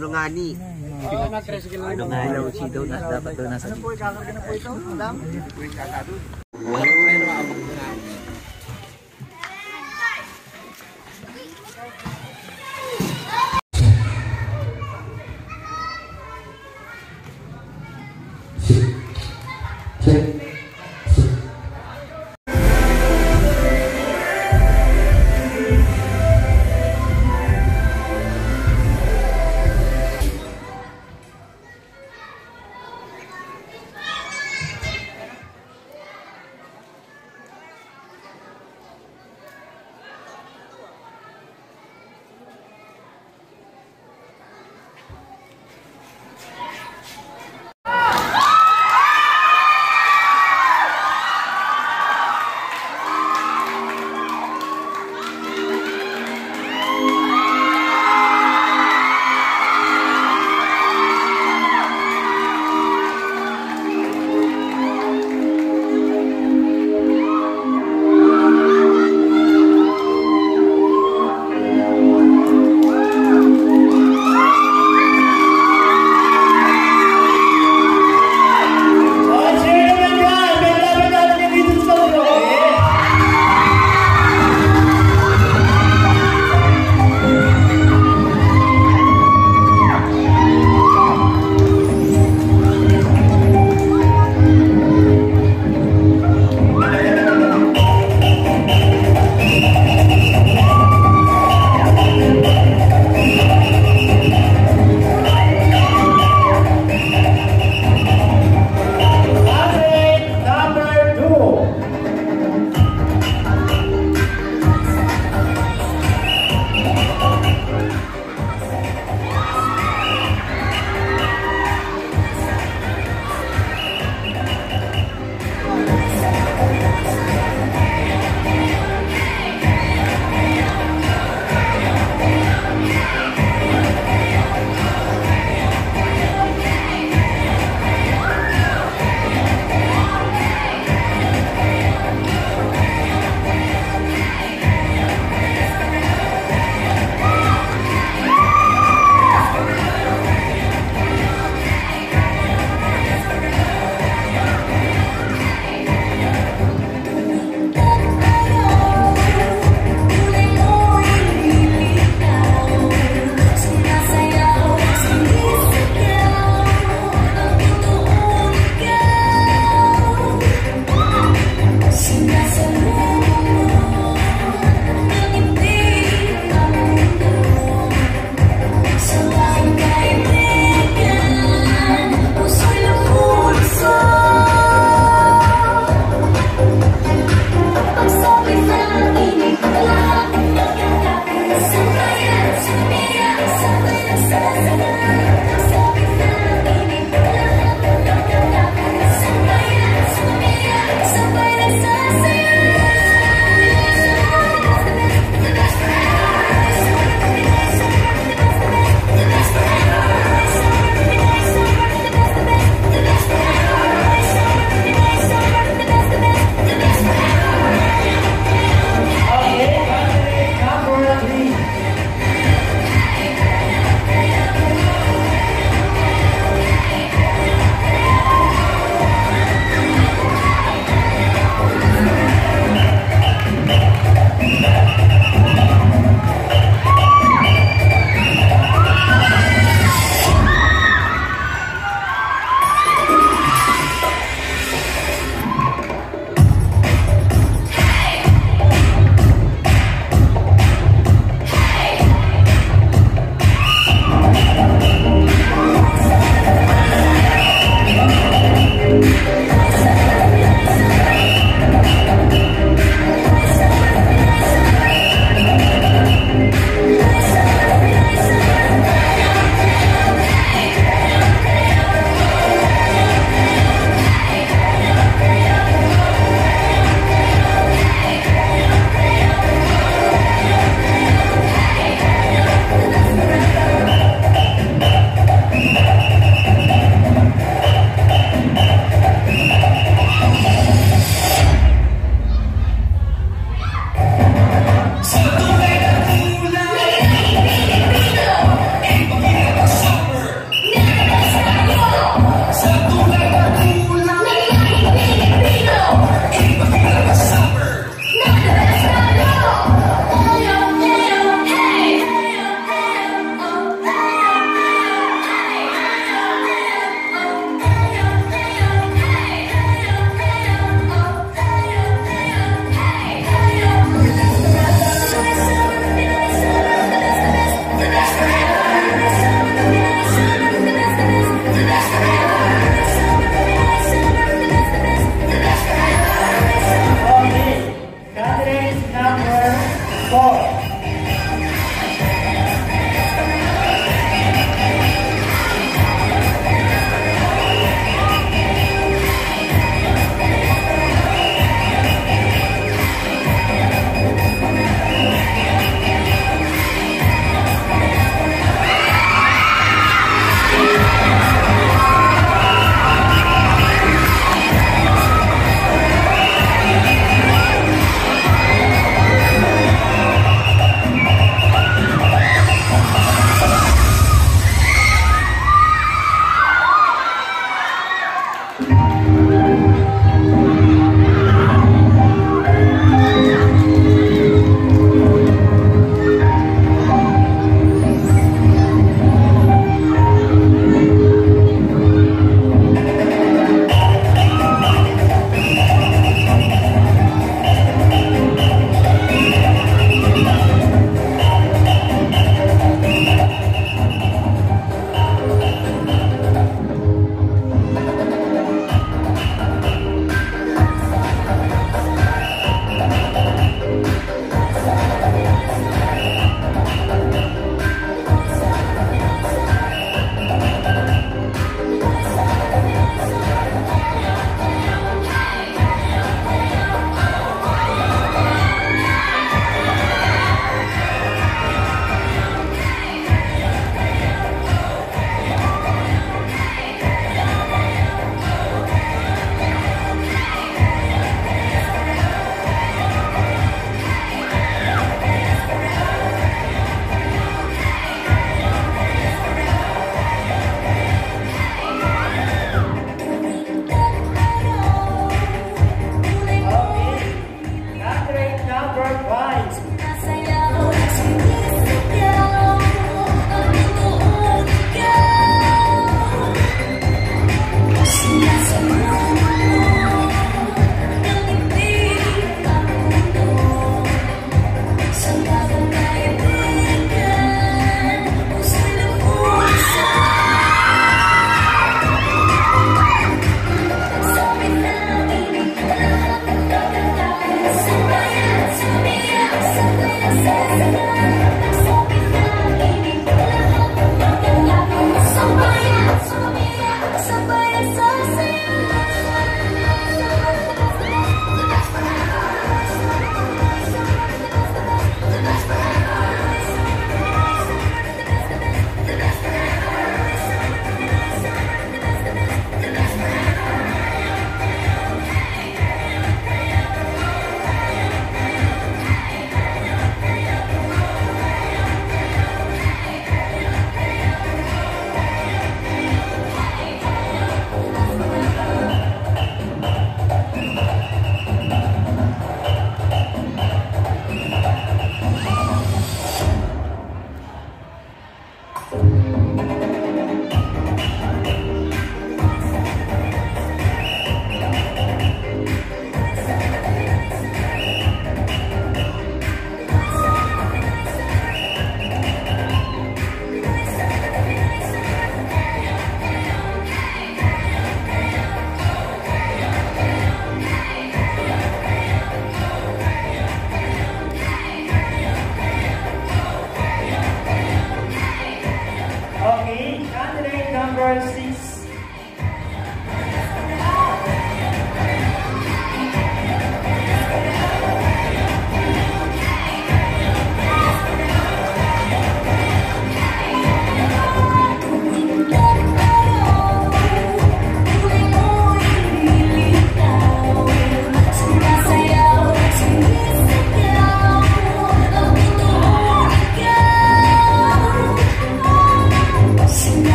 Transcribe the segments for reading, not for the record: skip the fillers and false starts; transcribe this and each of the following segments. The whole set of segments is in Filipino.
Ano nga ni? Ano nga ilaw si daw na dapat daw nasa. Ano po ikakarga na po ito, madam? Hindi po ikakado. Wala po yung maabang na.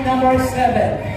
Number 7.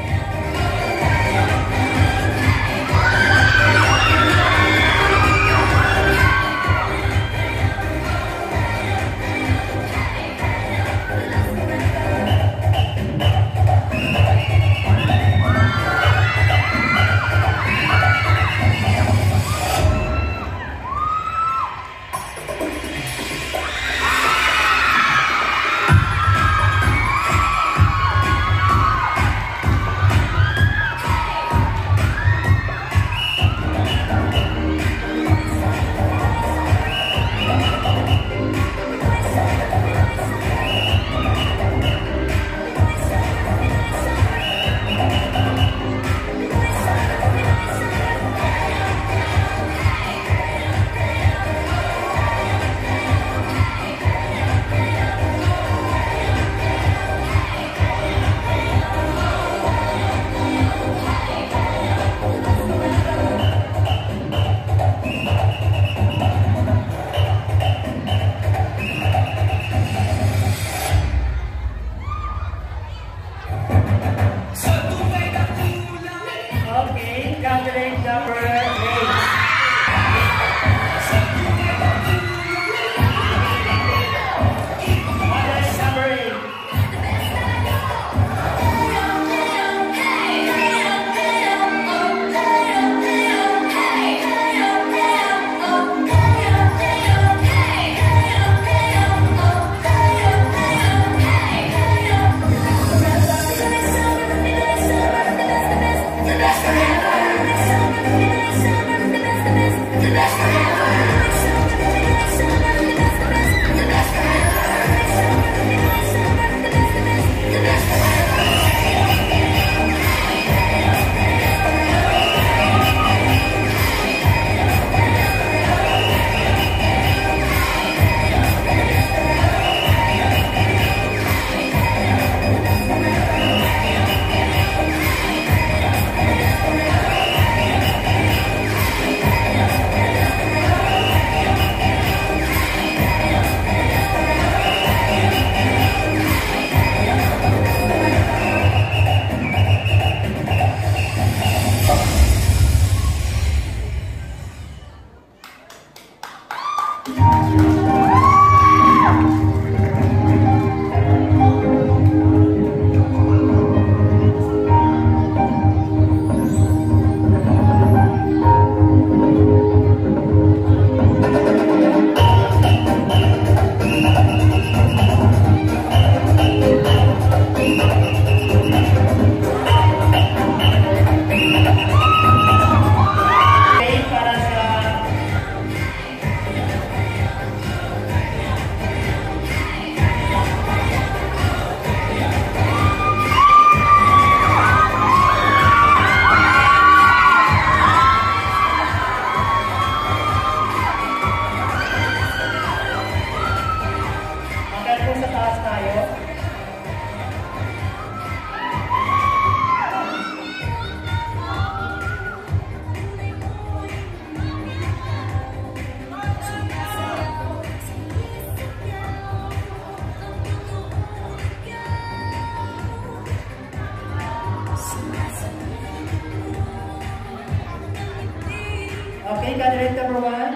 Okay, candidate number 1,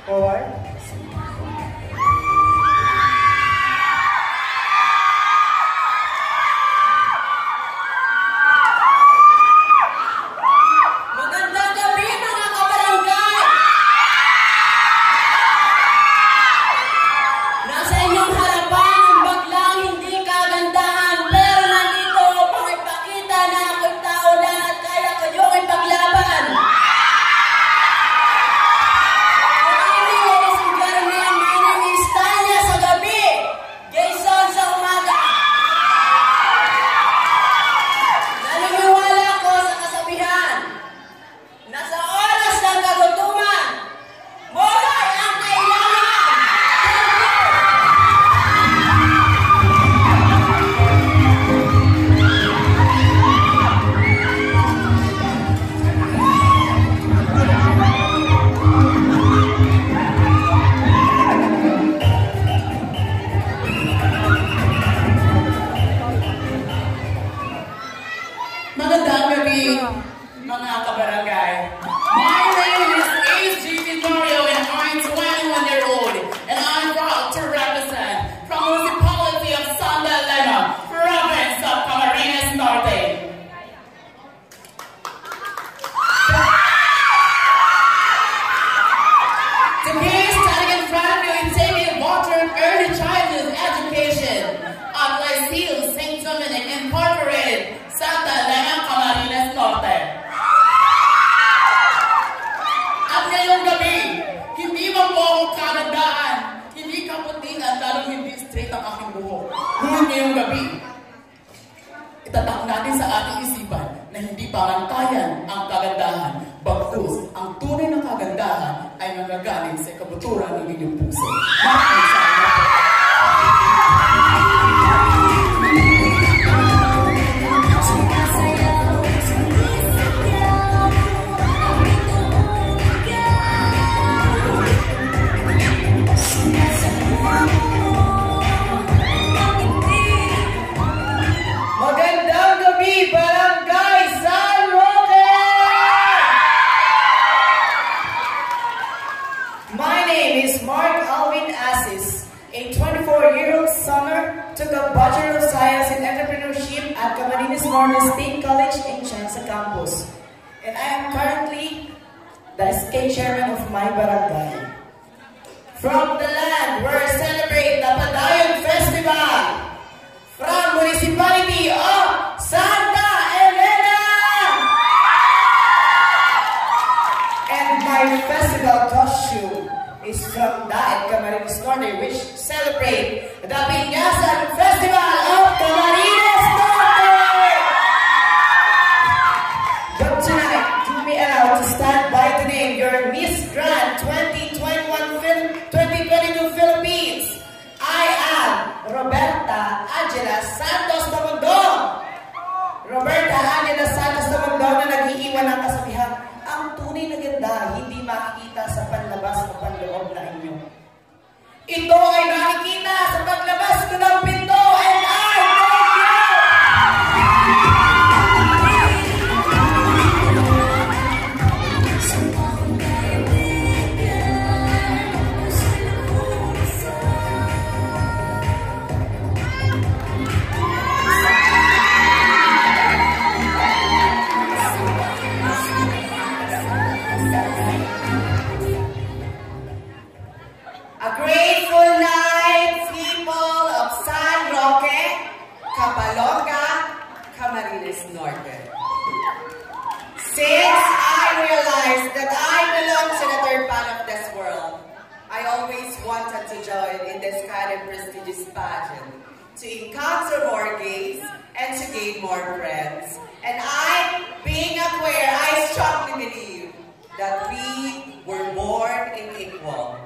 forward. Magandang gabi mga kabarangay! Nasa inyong harapan ang baglang hindi kagandahan, pero nandito upang ipakita na ako'y tao lang at kaya kayong ipaglaban. Ang ibig ang tunay na kagandahan ay nanggagaling sa kabuturan ng inyong puso. Magandang gabi, Barangay San Roque! My name is Mark Alvin Assis, a 24-year-old summer, took a Bachelor of Science in Entrepreneurship at Camarines Norte State College in Chansa Campus. And I am currently the SK chairman of my barangay. From the land where I celebrate the Padayon Festival, from Municipality of Santa Elena! And my festival costume is from Daet Camarines Norte, which celebrate the Piñasan Festival of Camarines Norte! But tonight, do me allow to stand by to name your Miss Grand 2022 Philippines. I am Roberta Angela Santos Tamundong. Roberta Angela Santos Tamundong na nag-iiwan ng kasabihan, ang tunay na ganda hindi makikita sa panlabas o panloob na inyo. Ito ay makikita sa paglabas ko ng pinto, and I A grateful night, people of San Roque, Capaloca, Camarines Norte. Since I realized that I belong to the third part of this world, I always wanted to join in this kind of prestigious pageant, to encounter more gays and to gain more friends. And I, being a queer, I strongly believe that we were born equal,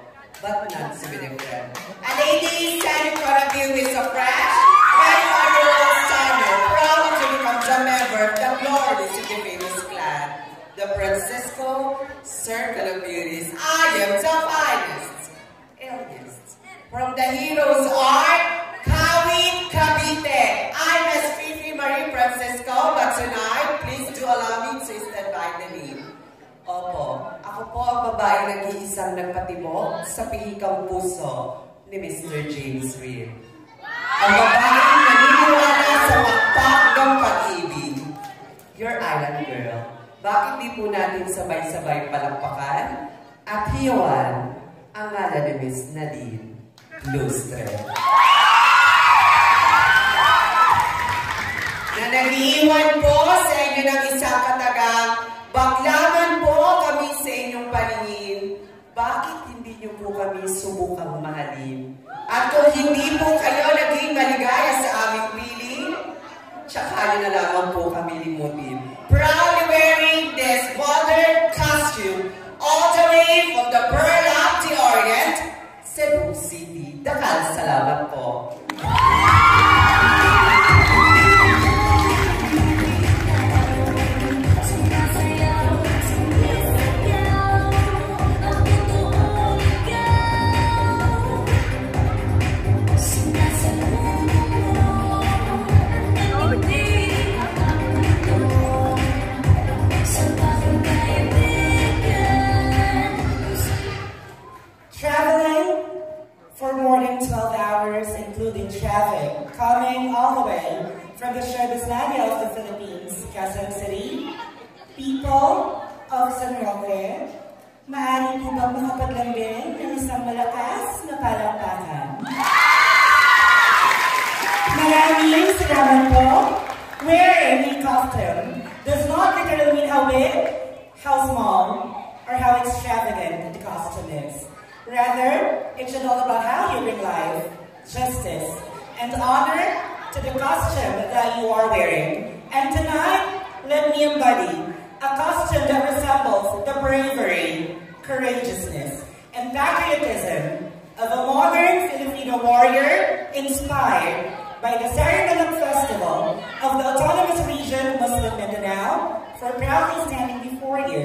but not significant. And ladies, standing in front of you is a fresh, 25-year-old stunner, proud to become the member of the glorious and famous clan, the Francisco Circle of Beauties. I am the finest, eldest, from the heroes art, Kawit Cavite. I'm Miss Fifi Marie Francisco, but tonight, please do allow me to stand by the name. Opo, ako po ang babaeng nag-iisang nagpatibok sa pihikang puso ni Mr. James Reed. Ang babaeng naniniwala sa magpakgang pag-ibig. Your island girl. Bakit di po natin sabay-sabay palakpakan at hiyawan ang ngalan ni Miss Nadine Lustre. Na nag-iwan po sa inyo ng isang katagang baklaman po kami sa inyong paningin. Bakit hindi niyo po kami subukang mahalin? At kung hindi po kayo naging maligaya sa aming piling, tsaka nyo na lamang po kami limutin. Proudly wearing this modern costume all the way from the Pearl of the Orient, Cebu City. Dakal salamat po. Traveling for more than 12 hours, including traffic, coming all the way from the Shrebisnagia of the Philippines, Quezon City, people of San Roque, maaari po bang makapaglambing ng isang malakas na palakpakan? Maraming salamat po. Wearing a costume does not literally mean how big, how small, or how extravagant the costume is. Rather, it should all about how you bring life, justice, and honor to the costume that you are wearing. And tonight, let me embody a costume that resembles the bravery, courageousness, and patriotism of a modern Filipino warrior inspired by the Saraganap Festival of the Autonomous Region Muslim Mindanao, for proudly standing before you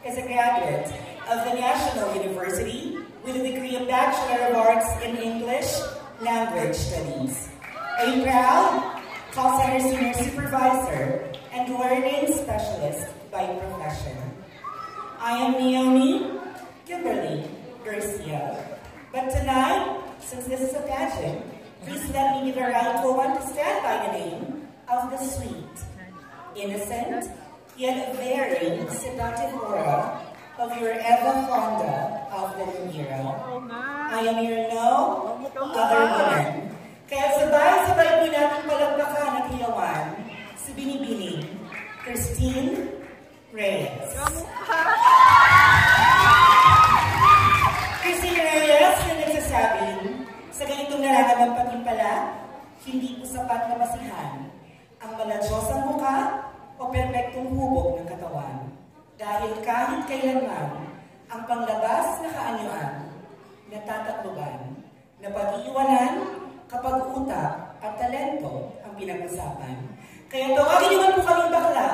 as a graduate of the National University with a degree of Bachelor of Arts in English Language Studies. A proud call center senior supervisor and learning specialist by profession. I am Naomi Kimberly Garcia. But tonight, since this is a pageant, please let me be the rightful one to stand by the name of the sweet, innocent, yet very seductive aura of your ever fonda of the Lumira. I am your no other woman. Kaya sabay-sabay po natin palagpakan at hiyawan si Binibining Christine Reyes. Christine Reyes na nagsasabing, sa ganitong nararamdaman patimpala, hindi po sapat na basihan ang maladyosang mukha o perpektong hubog ng katawan. Dahil kahit kailanman, ang panglabas na kaanyuan, natatakluban, napag-iwanan kapag utak at talento ang pinag-usapan. Kaya tawagin naman po kaming bakla,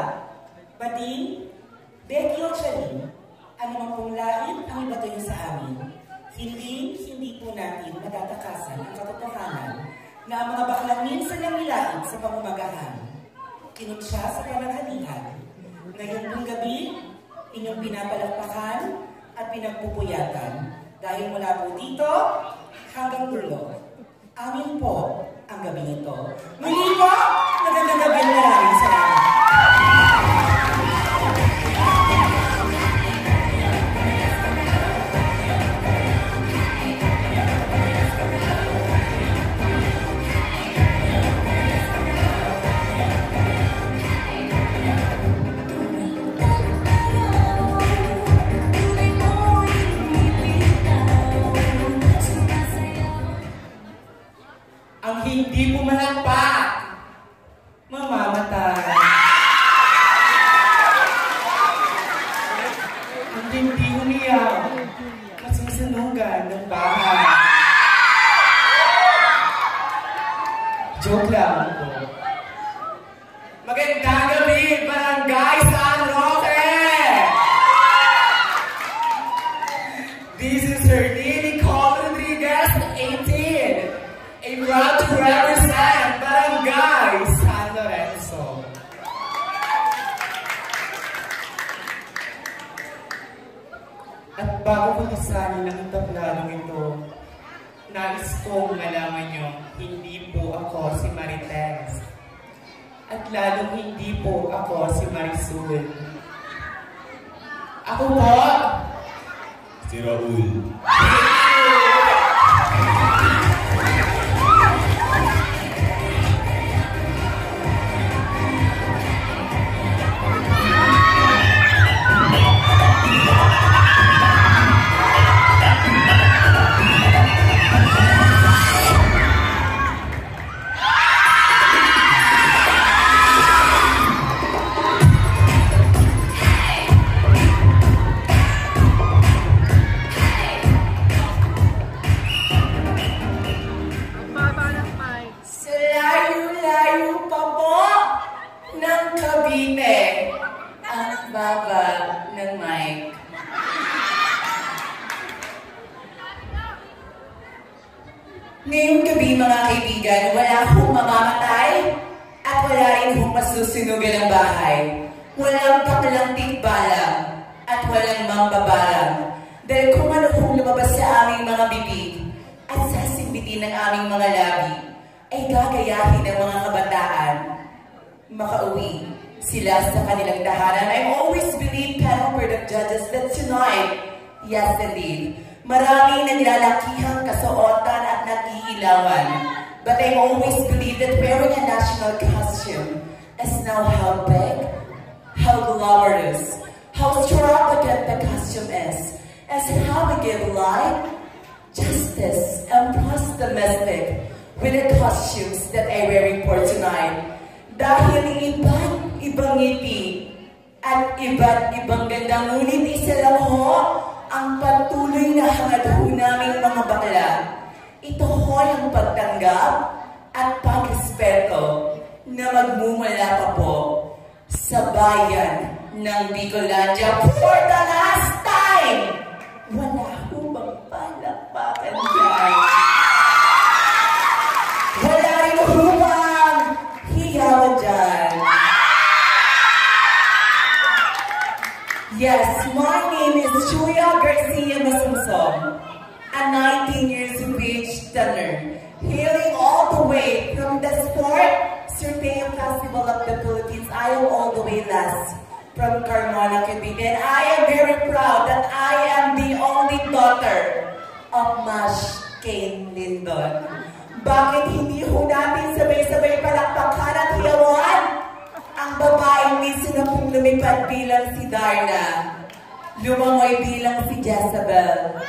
Bading, Becky o Charin, anumang pong lain ang ibato niyo sa amin. Hindi po natin matatakasan ang katotohanan na ang mga baklang minsan lang nilain sa pamumagahan. Kinot siya sa pananghalihan. Ngayon pong gabi, inyong pinapalakpakan at pinagpupuyatan. Dahil mula po dito hanggang dulo, amin po ang gabi nito. Muli po, magandang gabi, maraming salamat. Ang hindi pumalakpak, mamamatay. Ang hindi umiyak, masusunugan ng bahay. Joke lang po. Magandang gabi, Barangay San Roque! This is Hernini Cole Rodriguez, 18. I'm proud to represent Barangay San Lorenzo. At bago ko lisanin ang tabladong ito, nais kong malaman nyo, hindi po ako si Marites. At lalong hindi po ako si Marisol. Ako po, si Raul. Ngayong gabi mga kaibigan, wala akong mamamatay at wala rin akong masusunugan ng bahay. Walang baklang tikbalang at walang mambabarang. Dahil kung ano kung lumabas sa aming mga bibig at sasimbitin ng aming mga labi, ay gagayahin ng mga kabataan. Makauwi sila sa kanilang tahanan. I always believe, panel board of judges, that tonight, yes indeed, maraming naglalakihang kasuotan at nag-iilawan. But I always believe that wearing a national costume is now how big, how glamorous, how extravagant the costume is, as how we give life, justice, and plus the mystic with the costumes that I'm wearing for tonight. Dahil ibang ngiti at iba't ibang ganda. Ngunit isa lang ho ang patuloy na hangad ho naming mga bakla. Ito ho ang pagtanggap at pagrespeto na magmumula pa po sa bayan ng Bicolandia for the last time. Wala ho bang palakpakan dyan? Wala rin ho bang hiyawan dyan? Yes, my name is Julia Garcia Masumsong, a 19 years of age stunner, hailing all the way from the Sport Survey Festival of the Philippines. I am all the way last from Carmona, Cavite, and I am very proud that I am the only daughter of Mash Kane Lindon. Bakit hindi ho natin sabay-sabay palakpakan at hiyawan ang babaeng minsan na pong lumipad bilang si Darna, lumangoy bilang si Jezebel?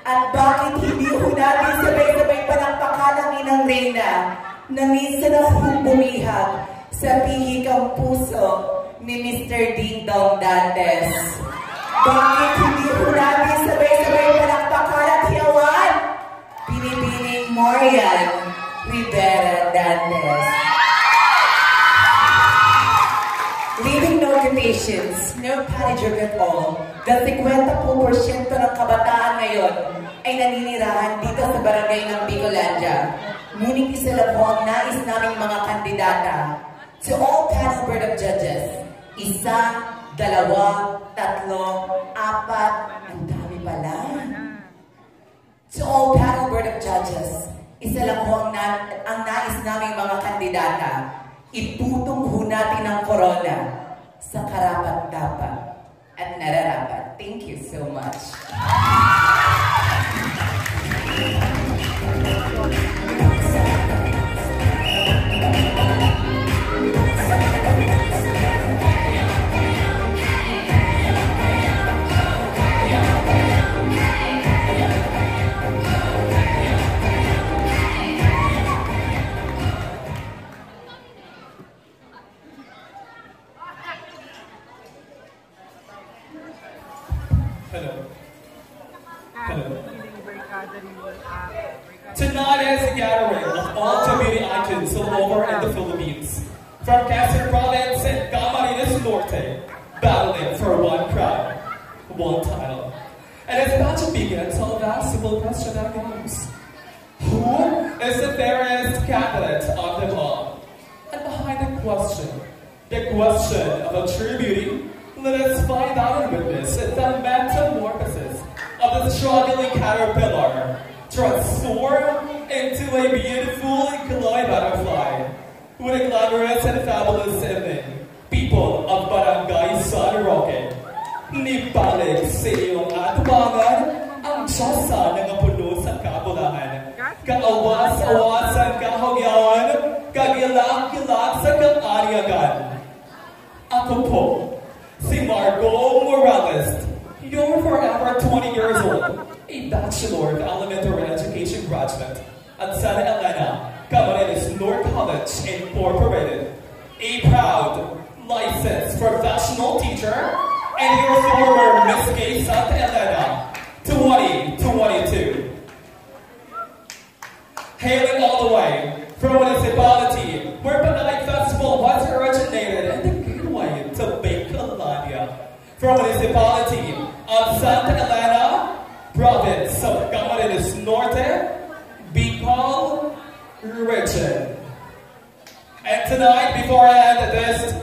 At bakit hindi ho natin sabay-sabay palakpakan ang inang Reyna na minsan na pong bumihag sa pihikang puso ni Mr. Ding Dong Dantes? Bakit hindi ho natin sabay-sabay palakpakan at hiyawan Binibining Marian Rivera Dantes? Leaving no conditions, no panager at all, dahil 50% ng kabataan ngayon ay naninirahan dito sa barangay ng Bicolandia. Ngunit isa lang po ang nais naming mga kandidata. To all panel board of judges, 1, 2, 3, 4, ang dami pala. To all panel board of judges, isa lang po ang nais naming mga kandidata. Itutong ho natin ang corona sa karapat-dapat at nararapat. Thank you so much. Tonight is a gathering of all community icons all over in the Philippines. From Quezon Province and Camarines Norte, battling for one crown, one title. And it's about to begin, so that simple question that goes: who is the fairest candidate of them all? And behind the question of a true beauty, let us find out and witness the metamorphosis of the struggling caterpillar, transform into a beautiful and glowing butterfly. With a glamorous and fabulous evening, people of Barangay San Roque, nibalik sa iyong atubangan ang Diyosa ng puno sa kabulahan. Kaawas-awasan kahagyawan, kagilak-gilak sa kaariagan. Ako po, si Margo Morales, you're forever 20 years old, a Bachelor of Elementary Education graduate at Santa Elena, Camarines North College Incorporated, a proud, licensed professional teacher, and your former Miss Gay Santa Elena 2022. Hailing all the way from a municipality where Panay Festival was originated and the gateway to Bicolandia, from a municipality of Santa Elena, province of Camarines Norte, Bicol region. And tonight, before I end this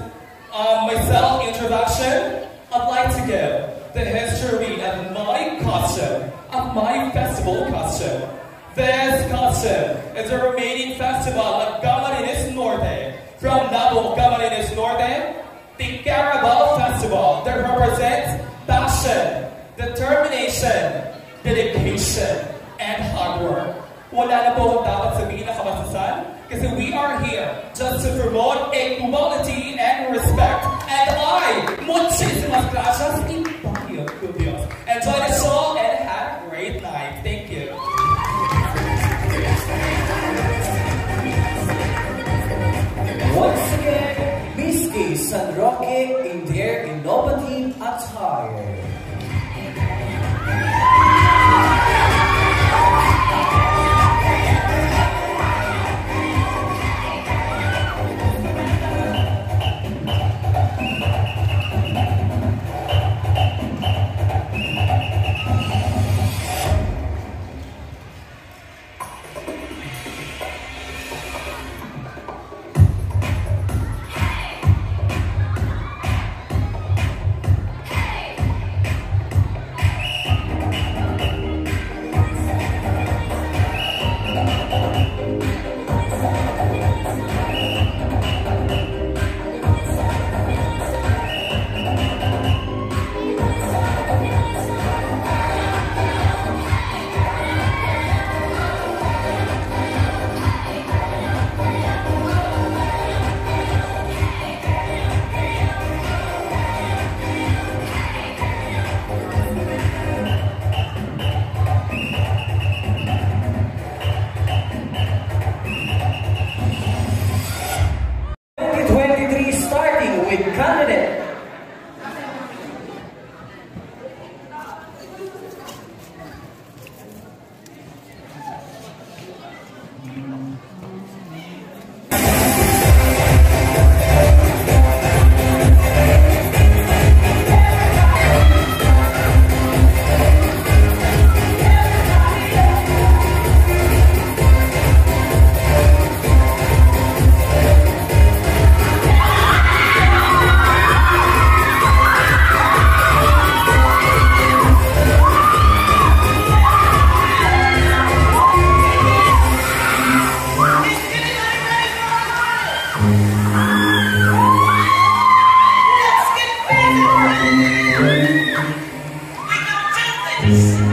myself introduction, I'd like to give the history of my costume, of my festival costume. This costume is a remaining festival of Camarines Norte, from Nabo, Camarines Norte, the Carabao Festival that represents passion, determination, dedication, and hard work. Wala na po akong dapat sabihin na kabasasan kasi we are here just to promote equality and respect. And I, muchísimas gracias y Dios. Enjoy the show and have a great night. Thank you. Once again, Miss Gay San Roque in their inaugural Stop.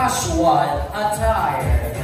casual attire.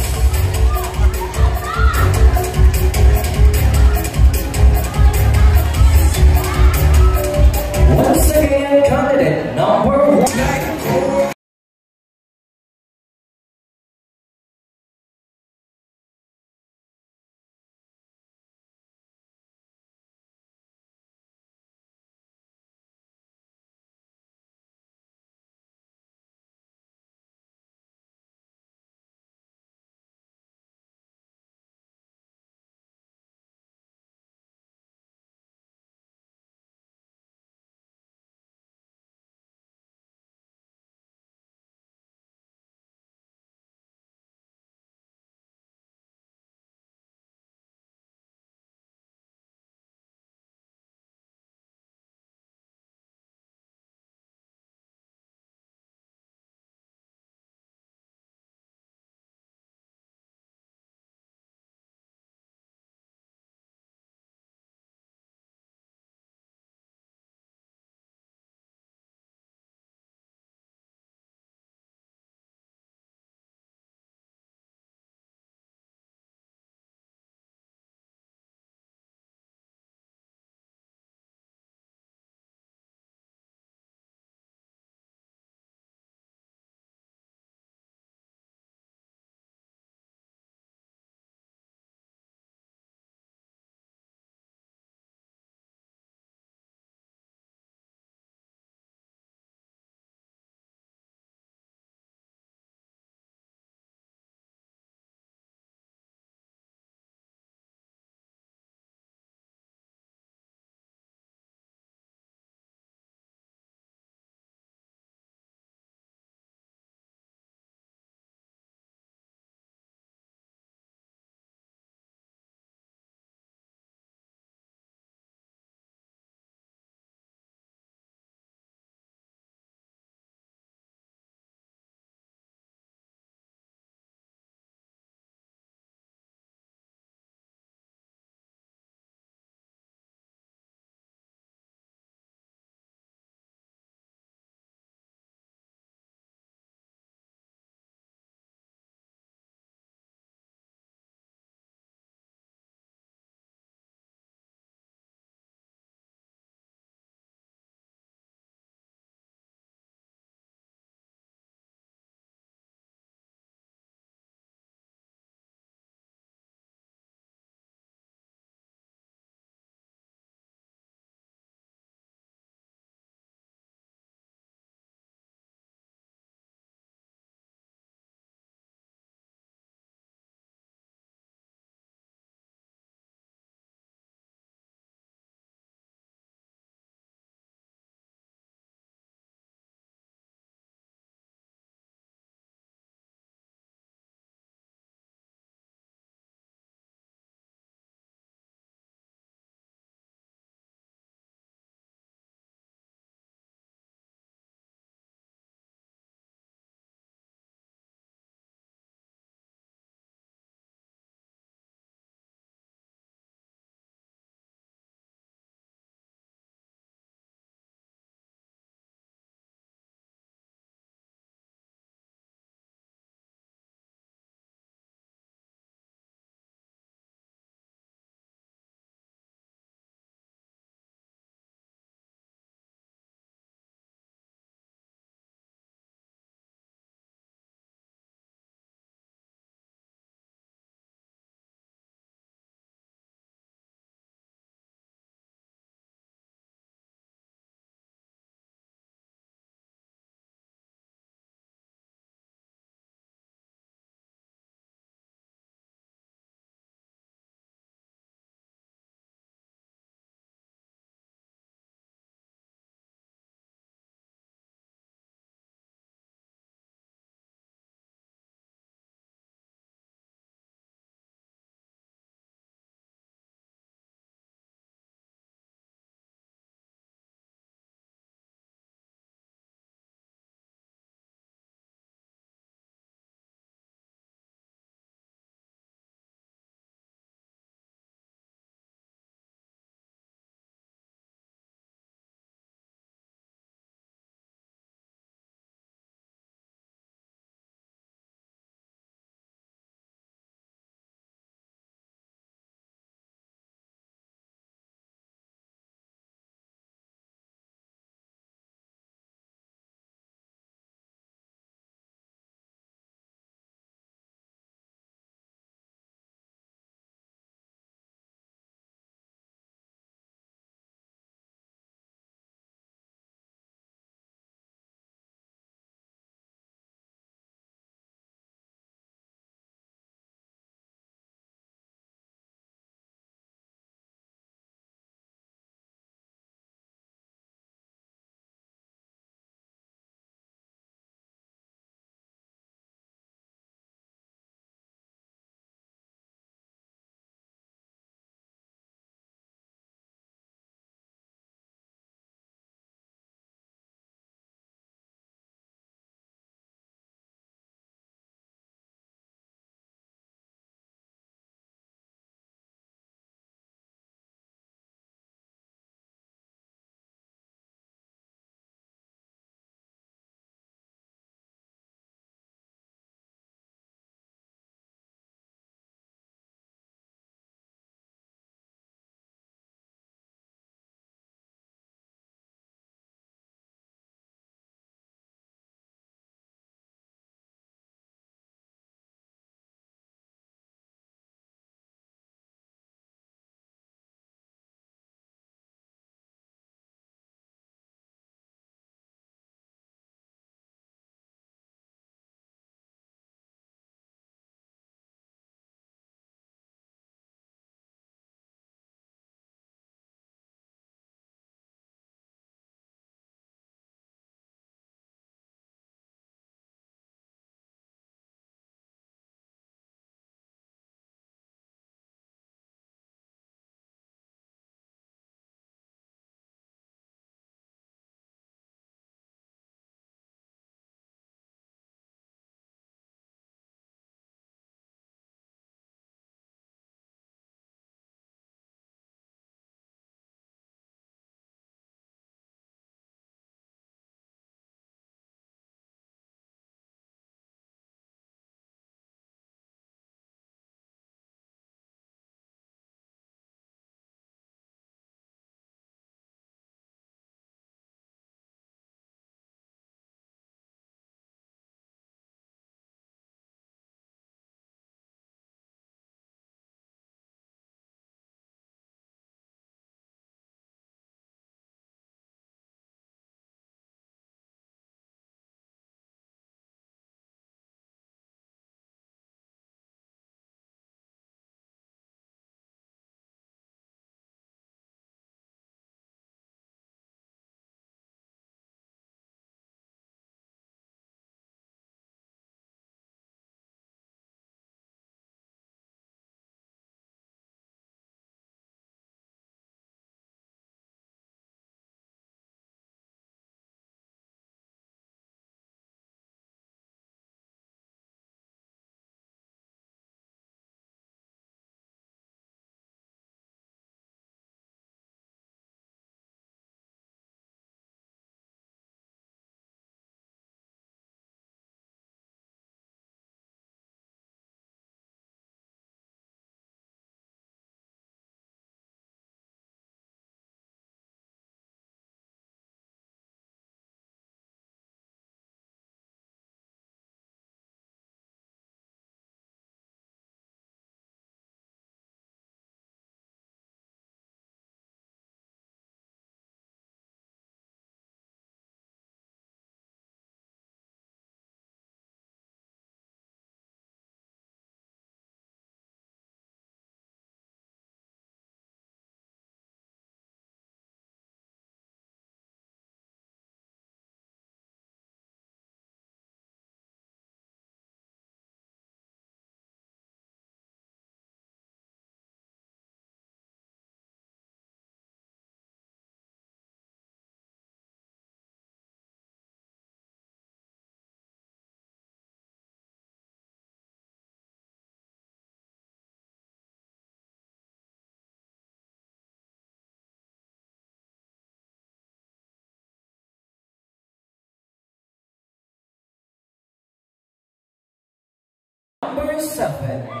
7.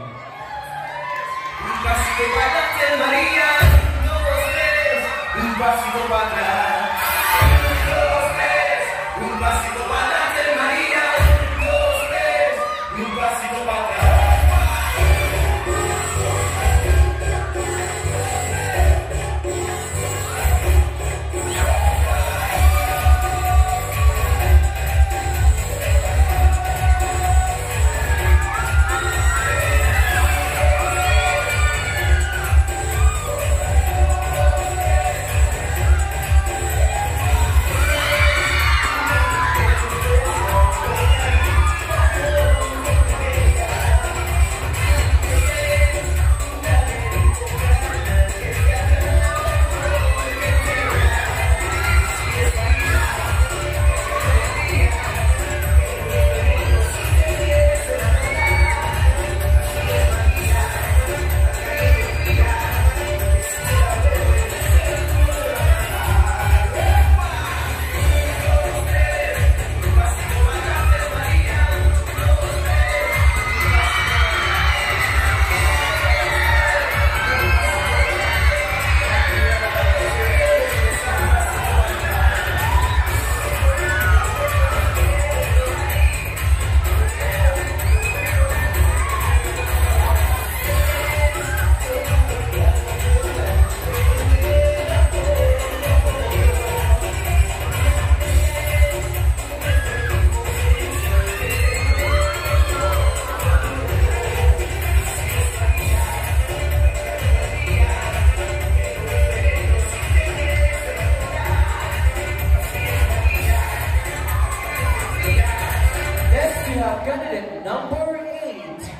Candidate number 8.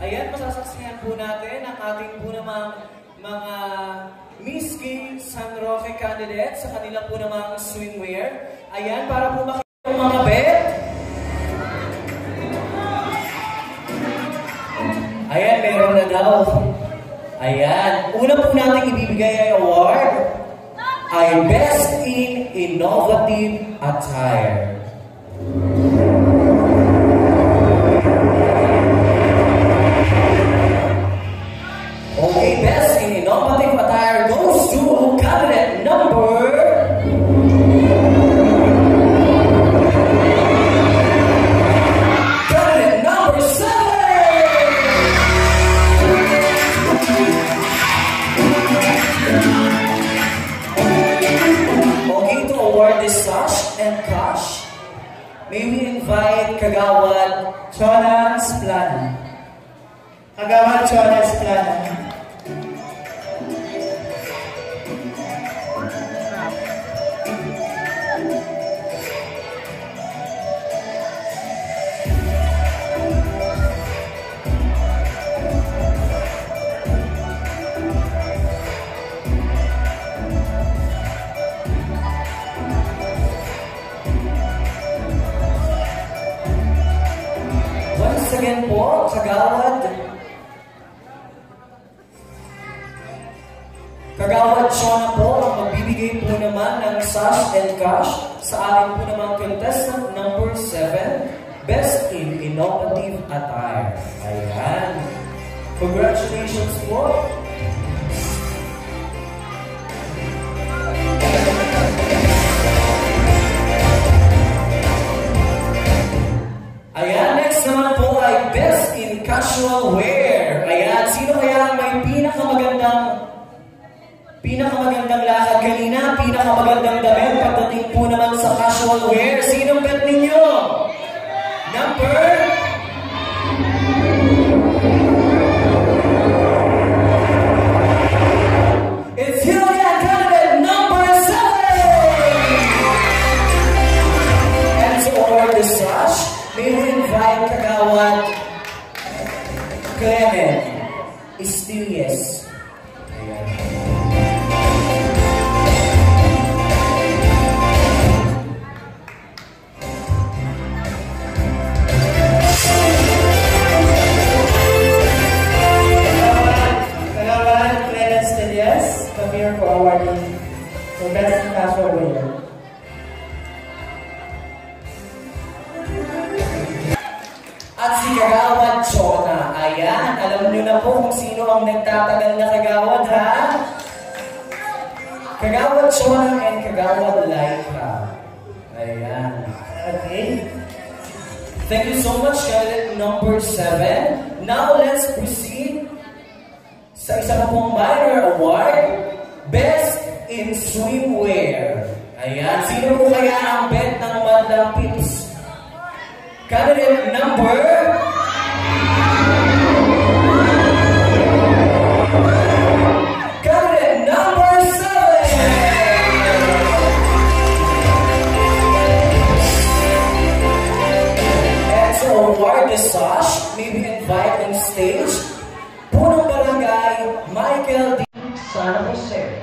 Ayan, masasaksihan po natin ang ating po namang mga Miss King San Roque candidates sa kanila po namang swimwear. Ayan, para po makita ang mga bet. Ayan, meron na daw. Ayan, una po natin ibibigay ay award ay Best in Innovative Attire. Okay, Best in Innovative Attire goes to candidate number... Candidate number 7! Okay, to award this sash and cash, may we invite Kagawad Chona Splana. Kagawad Chona Splana. Once again po, Kagawad Chona po ang magbibigay po naman ng sash and cash sa ating po naman contestant number 7, Best in Innovative Attire. Ayan. Congratulations po. Ayan, next naman po ay Best in Casual Wear. Ayan, sino kaya ang may pinakamagandang lakad kanina, pinakamagandang damit pagdating po naman sa casual wear? Sinong bet ninyo? Number? It's you again, candidate number 7! And to award the sash, may we invite Kagawad Clement Istilles. Ayan. Kagawad Clement Istilles, come here for awarding for Best in Casual Wear. At si Kagawad Chona. Ayan, alam niyo na po kung sino ang nagtatagal na Kagawad, ha? Kagawad Chona and Kagawad Laika. Ayan. Okay. Thank you so much, candidate number 7. Now, let's proceed sa isa pa pong minor award, Best in Swimwear. Ayan, sino po kaya ang bet ng Madlang Pips? Candidate number... Candidate number 7! And to award the sash, may we invite on stage Punong Barangay Michael D. San Jose.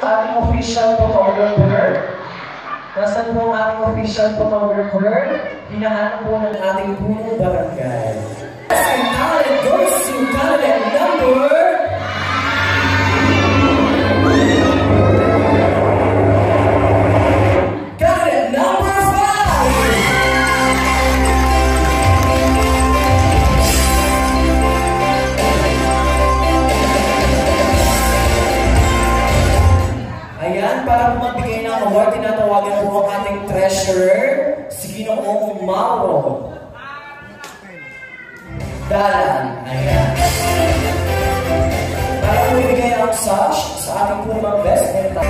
Ating official photographer. Nasaan po ang ating official photographer? Hinahanap po ng ating punong barangay. And now it goes to candidate number... Candidate number 5! Ayan, para po magbigay ng award, tinatawagan po ang ating treasurer, si Ginoong Mauro Dalan. Ayan. Para po ibigay ang sash sa ating po naman best mental.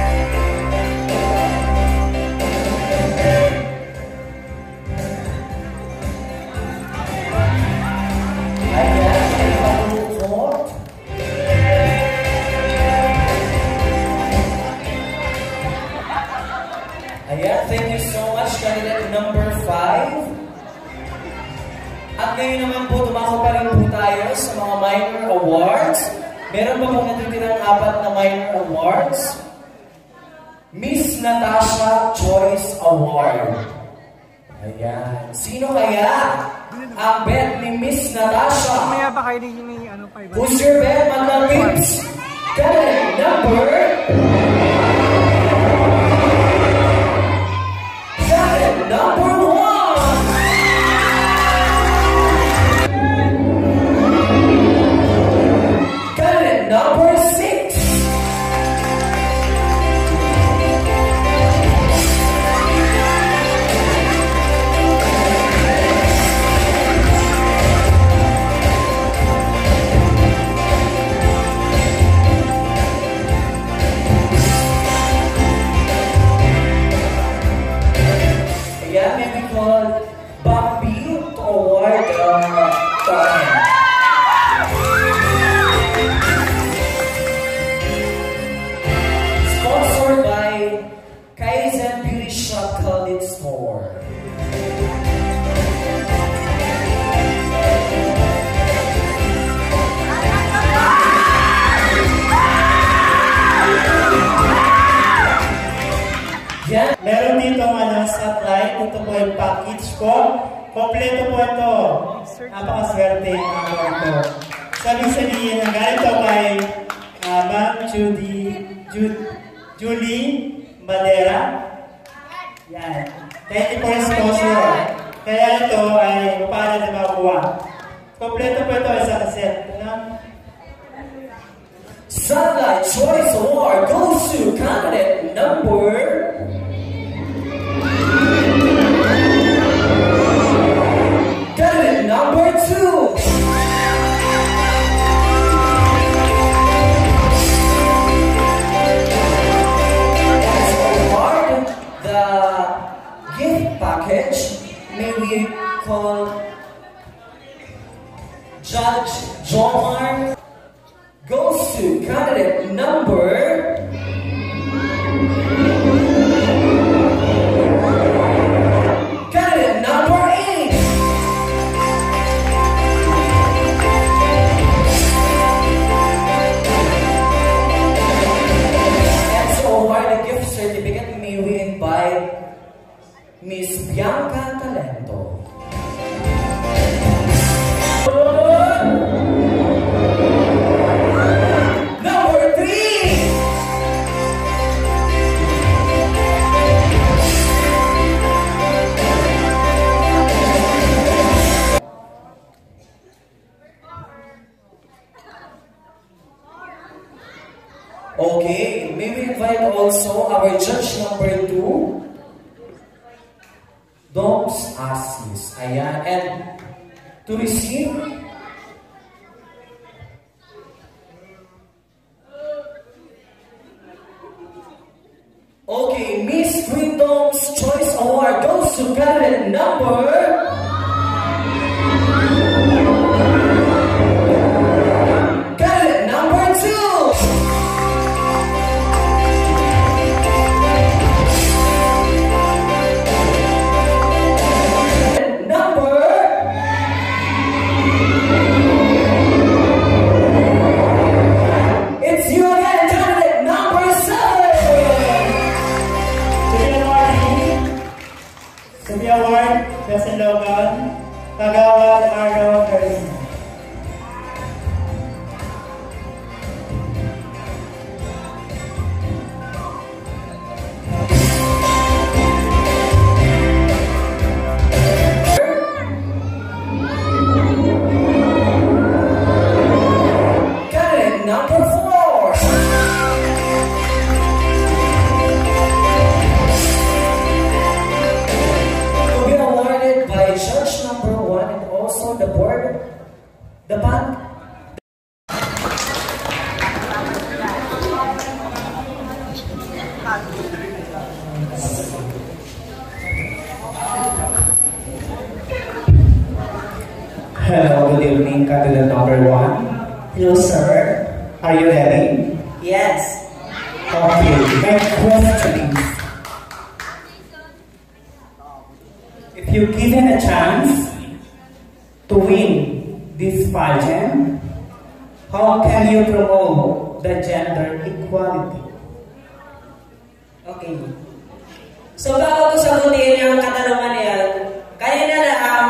At ngayon naman po, tumako pa rin po tayo sa mga minor awards. Meron pa pong natitirang 4 na minor awards. Miss Natasha Choice Award. Ayan. Sino kaya ang bet ni Miss Natasha? Who's your bet, mga pips? Cadet number... Cadet number 1! Cadet number 6! Yeah, maybe called Bambi to award token. Sponsored by Kaizen Beauty Shop Khalid Store. Yan. Meron dito satellite. Ito po yung package ko. Kompleto po ito. Napakaswerte yung mga ito. Sabi-sabihin ng ganito kay Ma'am Julie Madera. Yan. Thank you for sponsor. Kaya ito ay paano na makuha. Kompleto po ito sa kaset. Satellite Choice Award goes to candidate number... Candidate number 2! Let's award the gift package. May we call Judge Jomar. Goes to candidate number... Candidate number 8! And to award the gift certificate, may we invite Miss Bianca Talento. Okay, may we invite also our judge number 2, Doms Asis. Ayan, and to receive okay, Miss Queen Dom's Choice Award goes to candidate number... Candidate number 2! Award, Best Logan, Kagawad Araw Karisma. Candidate number 4. Judge number 1 and also the board, the band. Hello, good evening, candidate number 1. Hello, sir. Are you ready? Yes. Okay, my question is, if you're given a chance to win this pageant? How can you promote the gender equality? Okay. So bago ko sagutin yung katanungan na yan, kaya na lang,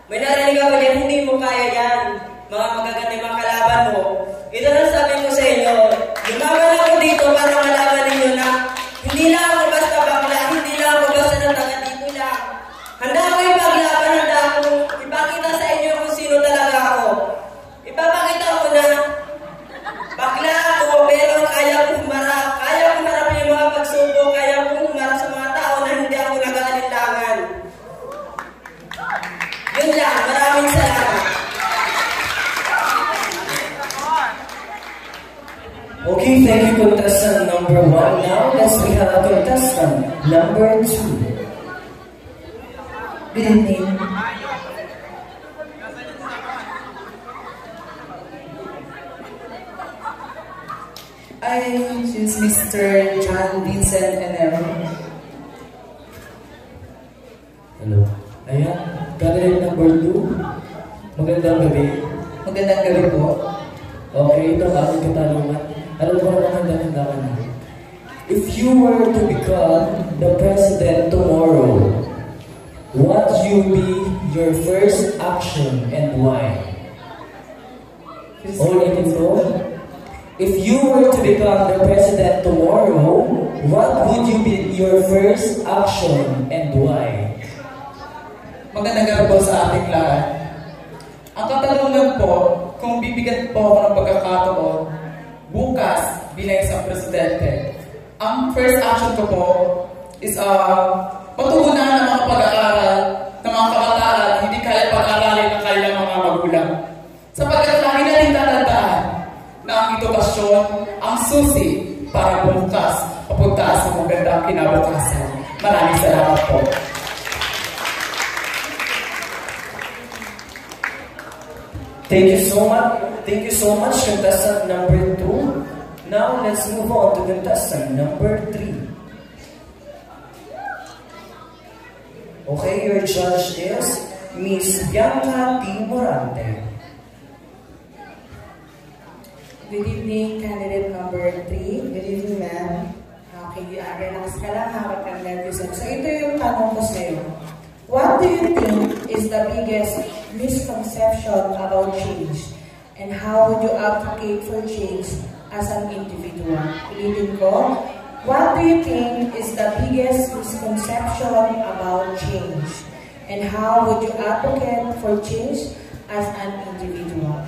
may narinig ako dyan, hindi mo kaya yan. Mga magagandang mga kalaban mo. Ito na sabi ko sa inyo, lumaban ako dito para malaman ninyo na hindi lang ako basta bakla, hindi lang ako basta nataga dito lang. Handa ako ipaglaban, handa ako ipakita sa inyo kung sino talaga ako. Ipapakita ko na bakla ako, pero kaya kong humarap yung mga pagsubok, kaya kong humarap sa mga tao na hindi ako nag-aalinlangan. Yun lang, maraming salamat. Okay, thank you, contestant number 1. Now, let's we have contestant number 2. Good evening. I choose Mr. John Vincent Enero. Hello. Ayan, candidate number 2. Magandang gabi. Magandang gabi po. Okay, ito ang aking katanungan. Alam mo naman handa-handa ka na. If you were to become the president tomorrow, what will be your first action and why? Only ito. If you were to become the president tomorrow, what would you be your first action and why? Magandang gabi po sa ating lahat. Ang katanungan po, kung bibigyan po ako ng pagkakataon, bukas bilang isang presidente, ang first action ko po is matugunan ng mga pag-aaral ng mga kabataan hindi kaya pag-aralin ng kanilang mga magulang. Sapagkat lagi natin tatandaan na ang edukasyon ang susi para bukas papunta sa magandang kinabukasan. Maraming salamat po. Thank you so much. Thank you so much, contestant number 2. Now let's move on to contestant number 3. Okay, your judge is Miss Bianca T. Morante. Good evening, candidate number 3. Good evening, ma'am. Okay, relax ka lang, hawak kang nervous. So ito yung tanong ko sa'yo. What do you think is the biggest misconception about change? And how would you advocate for change as an individual? Ulitin ko, what do you think is the biggest misconception about change? And how would you advocate for change as an individual?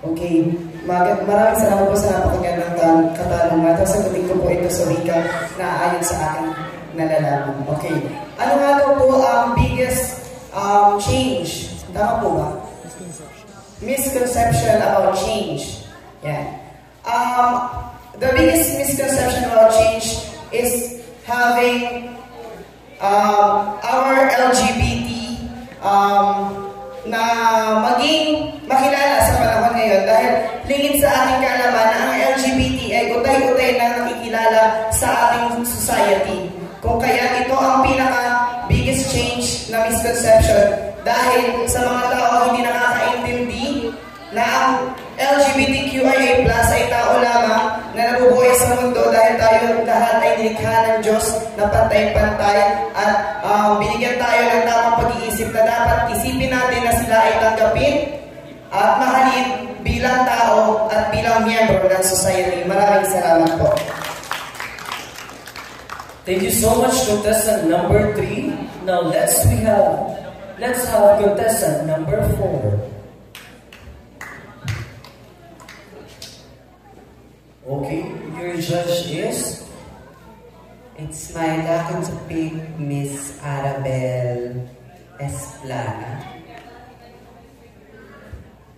Okay, maraming salamat po sa napakagandang katanungan. Sasagutin ko po ito sa wika na ayon sa aking nalalaman. Okay, ano nga daw po ang biggest change? Tama po ba? Misconception about change. Yeah. The biggest misconception about change is having our LGBT na maging makilala sa panahon ngayon dahil lingid sa ating kaalaman na ang LGBT ay utay-utay na nakikilala sa ating society. Kung kaya ito ang pinaka-biggest change na misconception dahil sa mga tao hindi nakakaintindi na ang LGBTQIA+ ay tao lamang na nabubuhay sa mundo dahil tayo lahat ay nilikha ng Diyos na pantay-pantay at binigyan tayo ng tamang pag-iisip na dapat isipin natin na sila ay tanggapin at mahalin bilang tao at bilang miyembro ng society. Maraming salamat po. Thank you so much, contestant number 3. Now let's have contestant number 4. Okay, your judge is? It's my lucky to pick Miss Arabel Esplana.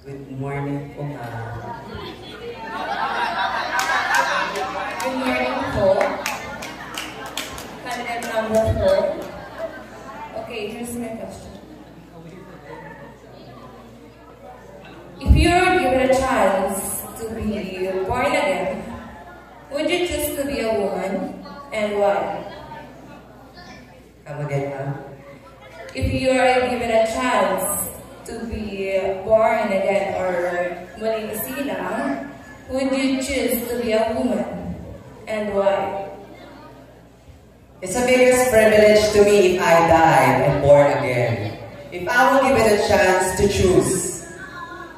Good morning po, ma'am. Good morning po. Candidate number 4. Okay, here's my question. If you were given a chance to be born again, would you choose to be a woman, and why? Come again, ma'am. If you are given a chance to be born again or muling isilang, would you choose to be a woman? And why? It's the biggest privilege to me if I died and born again. If I were given a chance to choose,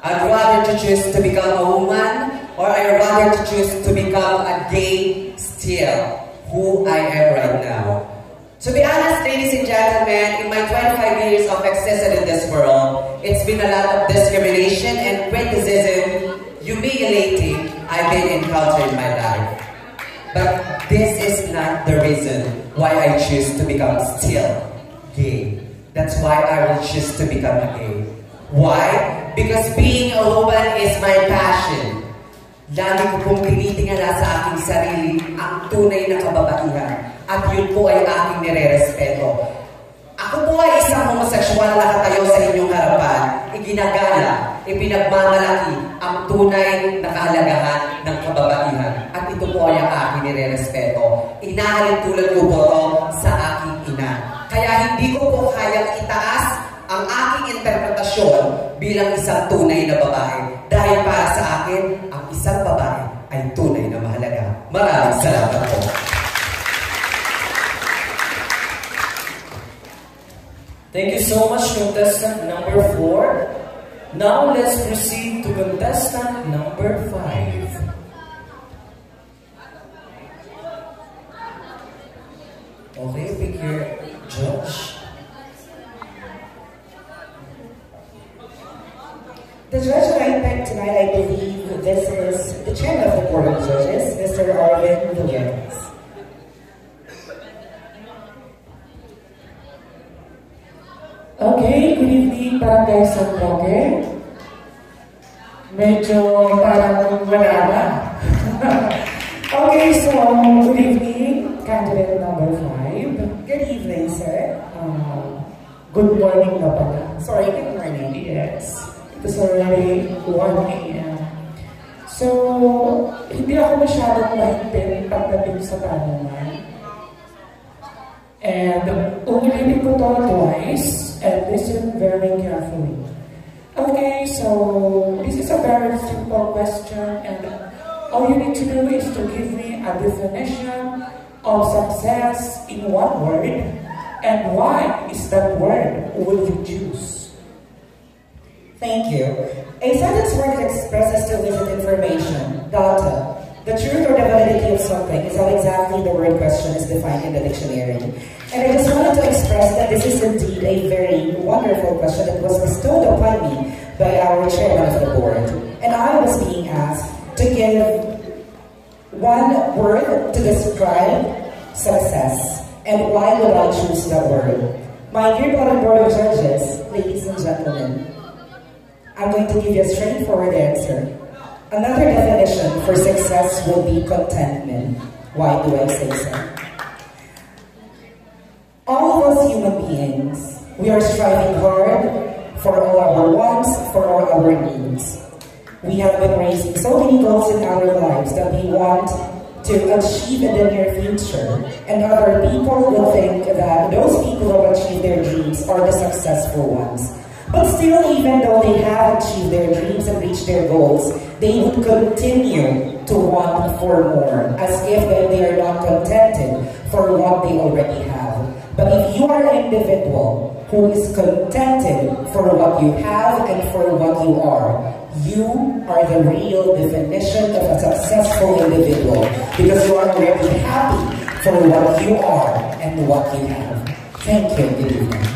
I'd rather to choose to become a woman, or I'd rather to choose to become a gay still, who I am right now. To be honest, ladies and gentlemen, in my 25 years of existence in this world, it's been a lot of discrimination and criticism, humiliating I've been encountered in my life. But this is not the reason why I choose to become still gay. That's why I will choose to become a gay. Why? Because being a woman is my passion. Lagi ko pong tinitingala sa aking sarili ang tunay na kababaihan. At yun po ay aking nire-respeto. Ako po ay isang homosexual na katayo sa inyong harapan. Iginagala, ipinagmamalaki ang tunay na kahalagahan ng kababaihan. At ito po ay ang aking nire-respeto. Inahalin tulad ko po ito sa aking ina. Kaya hindi ko po kayang itaas ang aking interpretasyon bilang isang tunay na babae. Dahil para sa akin, ang isang babae ay tunay na mahalaga. Maraming salamat po. Thank you so much, contestant number 4. Now let's proceed to contestant number 5. Okay, pick your judge. The judge that I picked tonight, I believe this is the chairman of the Board of Judges, Mr. Arvin Williams. Okay, good evening, Barangay San Roque. Medyo parang wala na. Okay, so good evening, candidate number 5. Good evening, sir. Good morning na pala. Sorry, good morning. Yes, it's already 1 a.m. So, hindi ako masyadong mahigpit pagdating sa tanungan. And ulitin ko to twice and listen very carefully. Okay, so this is a very simple question, and all you need to do is to give me a definition of success in one word, and why is that word will you choose? Thank you. A sentence word that expresses delivered information, data. The truth or the validity of something is how exactly the word question is defined in the dictionary. And I just wanted to express that this is indeed a very wonderful question that was bestowed upon me by our chairman of the board. And I was being asked to give one word to describe success. And why would I choose that word? My dear Board of Judges, ladies and gentlemen, I'm going to give you a straightforward answer. Another definition for success will be contentment. Why do I say so? All of us human beings, we are striving hard for all our wants, for all our needs. We have been raising so many goals in our lives that we want to achieve in the near future. And other people will think that those people who have achieved their dreams are the successful ones. But still, even though they have achieved their dreams and reached their goals, they would continue to want for more, as if they are not contented for what they already have. But if you are an individual who is contented for what you have and for what you are the real definition of a successful individual, because you are already happy for what you are and what you have. Thank you. Good evening.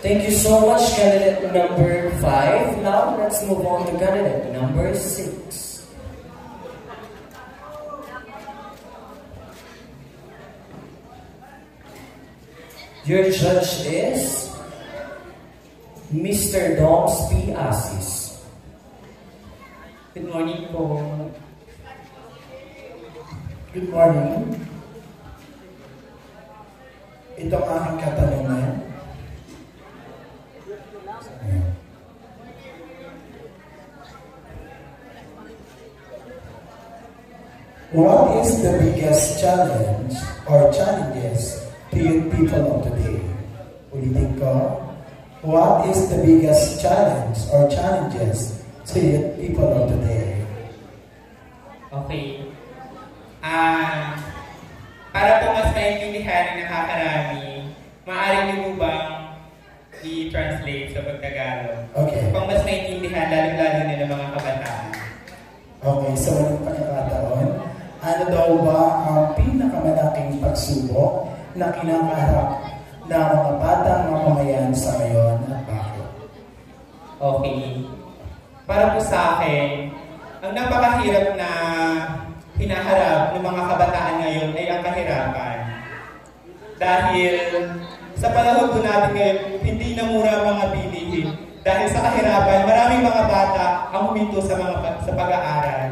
Thank you so much, candidate number 5. Now, let's move on to candidate number 6. Your judge is Mr. Doms P. Asis. Good morning po. Good morning. Ito ang aking katanungan. What is the biggest challenge or challenges to youth people of today? Ulitin ko, what is the biggest challenge or challenges to youth people of today? Okay. Para po mas maintindihan ng nakakarami, maaari niyo po bang i-translate sa pagtagalog? Okay. Kung mas maintindihan, lalo-lalo na ng mga kabataan. Okay, so walang pagkakataon, ano daw ba ang pinakamalaking pagsubok na kinakaharap ng mga batang mamamayan sa ngayon at bakit? Okay. Para po sa akin, ang napakahirap na hinaharap ng mga kabataan ngayon ay ang kahirapan. Dahil sa panahon po natin ngayon, hindi na mura mga bilihin. Dahil sa kahirapan, maraming mga bata ang huminto sa pag-aaral.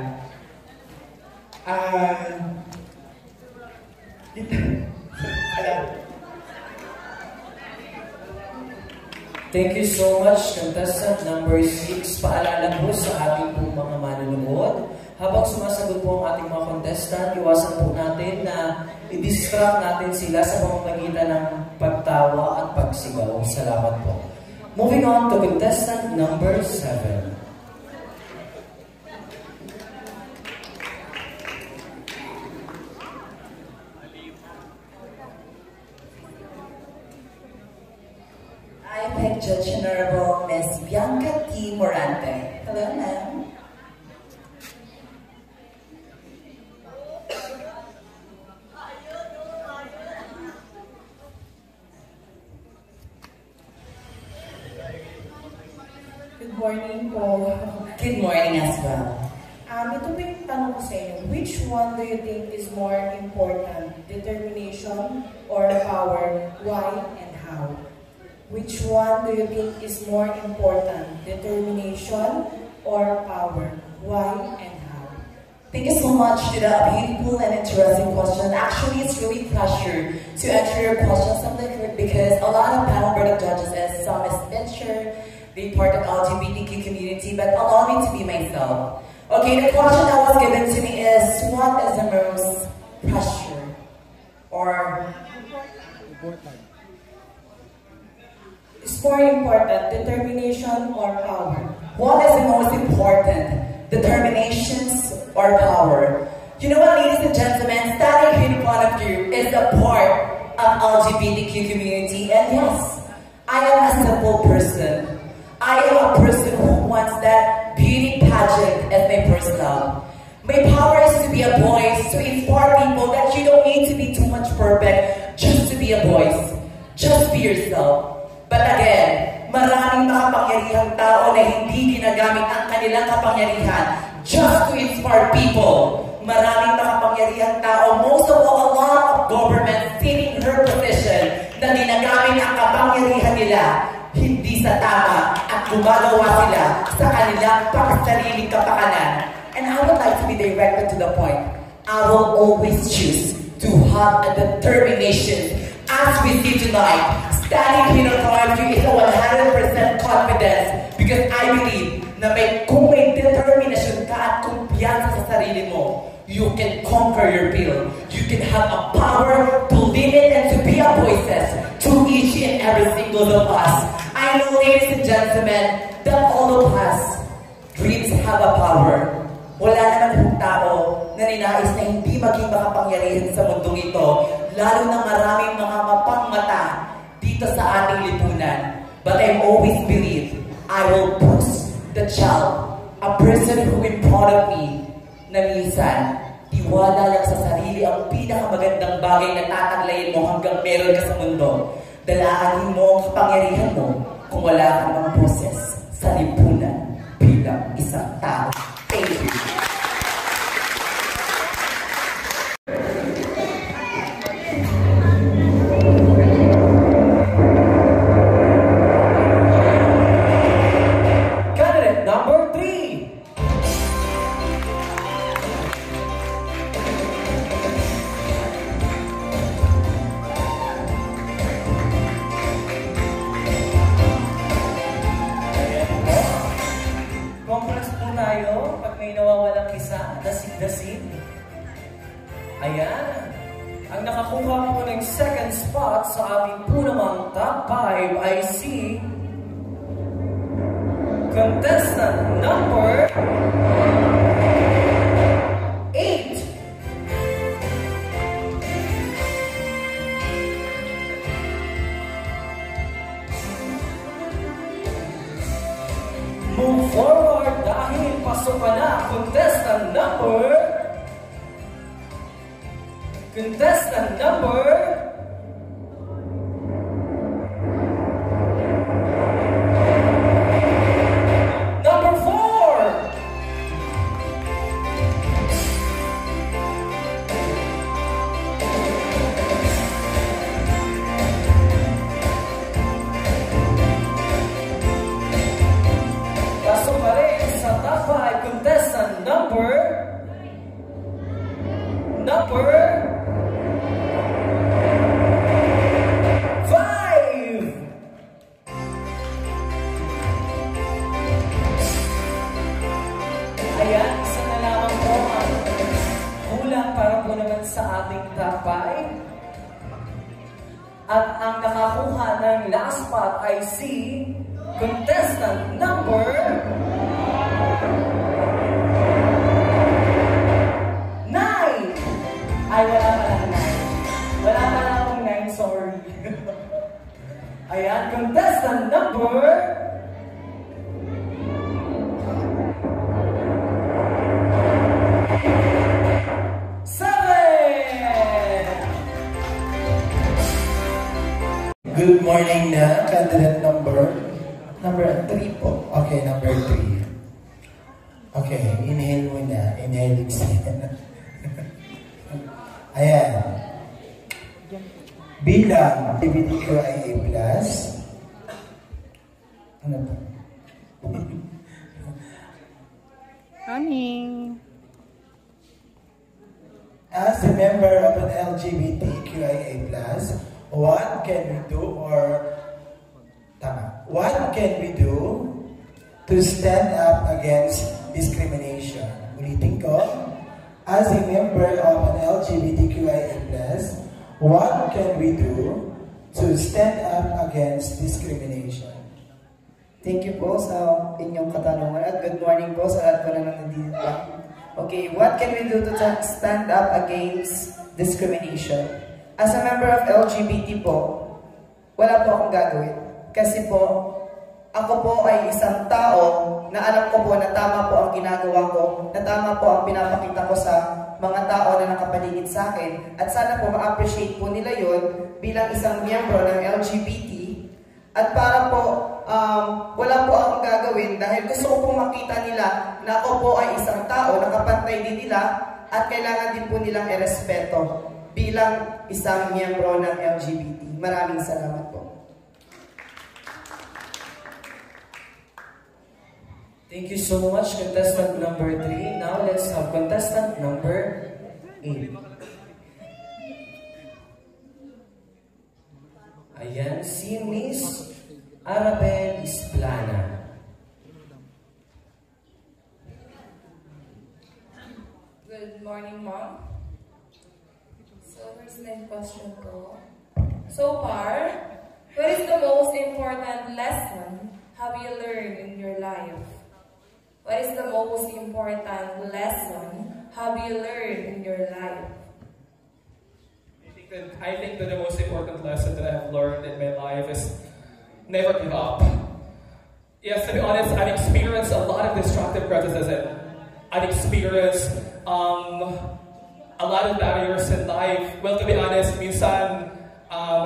Thank you so much, contestant number 6. Paalala po sa ating pong mga manunod. Habang sumasagot po ang ating mga contestant, iwasan po natin na i-distract natin sila sa pamamagitan ng pagtawa at pagsigaw. Salamat po. Moving on to contestant number 7. I pick Judge Honorable Ms. Bianca T. Morante. Hello, ma'am. Good morning po. Good morning as well. Ito po yung tanong ko sa inyo. Which one do you think is more important? Determination or power? Why and how? Which one do you think is more important? Determination or power? Why and how? Thank you so much to the beautiful and interesting question. Actually, it's really a pleasure to answer your question because a lot of panel board of judges is some is venture, they part of LGBTQ community, but allow me to be myself. Okay, the question that was given to me is, what is the most pressure or it's more important, determination or power? What is the most important? Determinations or power? You know what, ladies and gentlemen, standing here in front of you is a part of LGBTQ community, and yes, I am a simple person. I am a person who wants that beauty pageant as my first love. My power is to be a voice, to inspire people that you don't need to be too much perfect just to be a voice. Just be yourself. But again, maraming makapangyarihang tao na hindi ginagamit ang kanilang kapangyarihan just to inspire people. Maraming makapangyarihang tao, most of all, a lot of government sitting in her position na ginagamit ang kapangyarihan nila hindi sa tama at gumagawa sila sa kanilang pangsariling kapakanan. And I would like to be direct to the point. I will always choose to have a determination as we see tonight. Standing here in front of you is a 100% confidence because I believe na kung may determination ka at kumpiyansa sa sarili mo, you can conquer your will. You can have a power to limit and to be a voices to each and every single of us. I know, ladies and gentlemen, that all of us dreams have a power. Wala naman yung tao na ninais na hindi maging makapangyarihan sa mundong ito, lalo na maraming mga mapangmata dito sa ating lipunan. But I always believe I will push the child, a person who in front of me, na minsan, tiwala lang sa sarili ang pinakamagandang bagay na tataglayin mo hanggang meron ka sa mundo. Dalaanin mo ang kapangyarihan mo kung wala kang mga boses sa lipunan bilang isang tao. Thank you. Candidate number 3. Complex po tayo pag may nawawalang isa, dasig-dasig. Ayan. Ang nakakuha po ng second spot sa ating po namang top 5 ay si contestant number 8. Move forward dahil pasok ka na, contestant number 7. Good morning na, candidate number 3 po. Okay, number 3. Okay, inhale muna. Inhale, exhale. Ayan. Bilang LGBTQIA+, ano po? Honey. As a member of an LGBTQIA+, what can we do to stand up against discrimination? Ulitin ko. As a member of an LGBTQIA+, what can we do to stand up against discrimination? Thank you po sa inyong katanungan at good morning po sa lahat po na nandito. Okay, what can we do to stand up against discrimination? As a member of LGBT po, wala po akong gagawin. Kasi po, ako po ay isang tao na alam ko po na tama po ang ginagawa ko, na tama po ang pinapakita ko sa mga tao na nakapaligid sa akin. At sana po ma-appreciate po nila yon bilang isang miyembro ng LGBT. At para po, wala po akong gagawin dahil gusto ko pong makita nila na ako po ay isang tao na kapantay din nila at kailangan din po nilang irespeto bilang isang miyembro ng LGBT. Maraming salamat po. Thank you so much, contestant number 3. Now let's have contestant number 8. Ayan, si Miss Arabel Isplana. Good morning, Mom. So, here's my question ko. So far, what is the most important lesson have you learned in your life? What is the most important lesson have you learned in your life? I think that the most important lesson that I have learned in my life is never give up. Yes, to be honest, I've experienced a lot of destructive criticism. I've experienced a lot of barriers in life. Well, to be honest, minsan,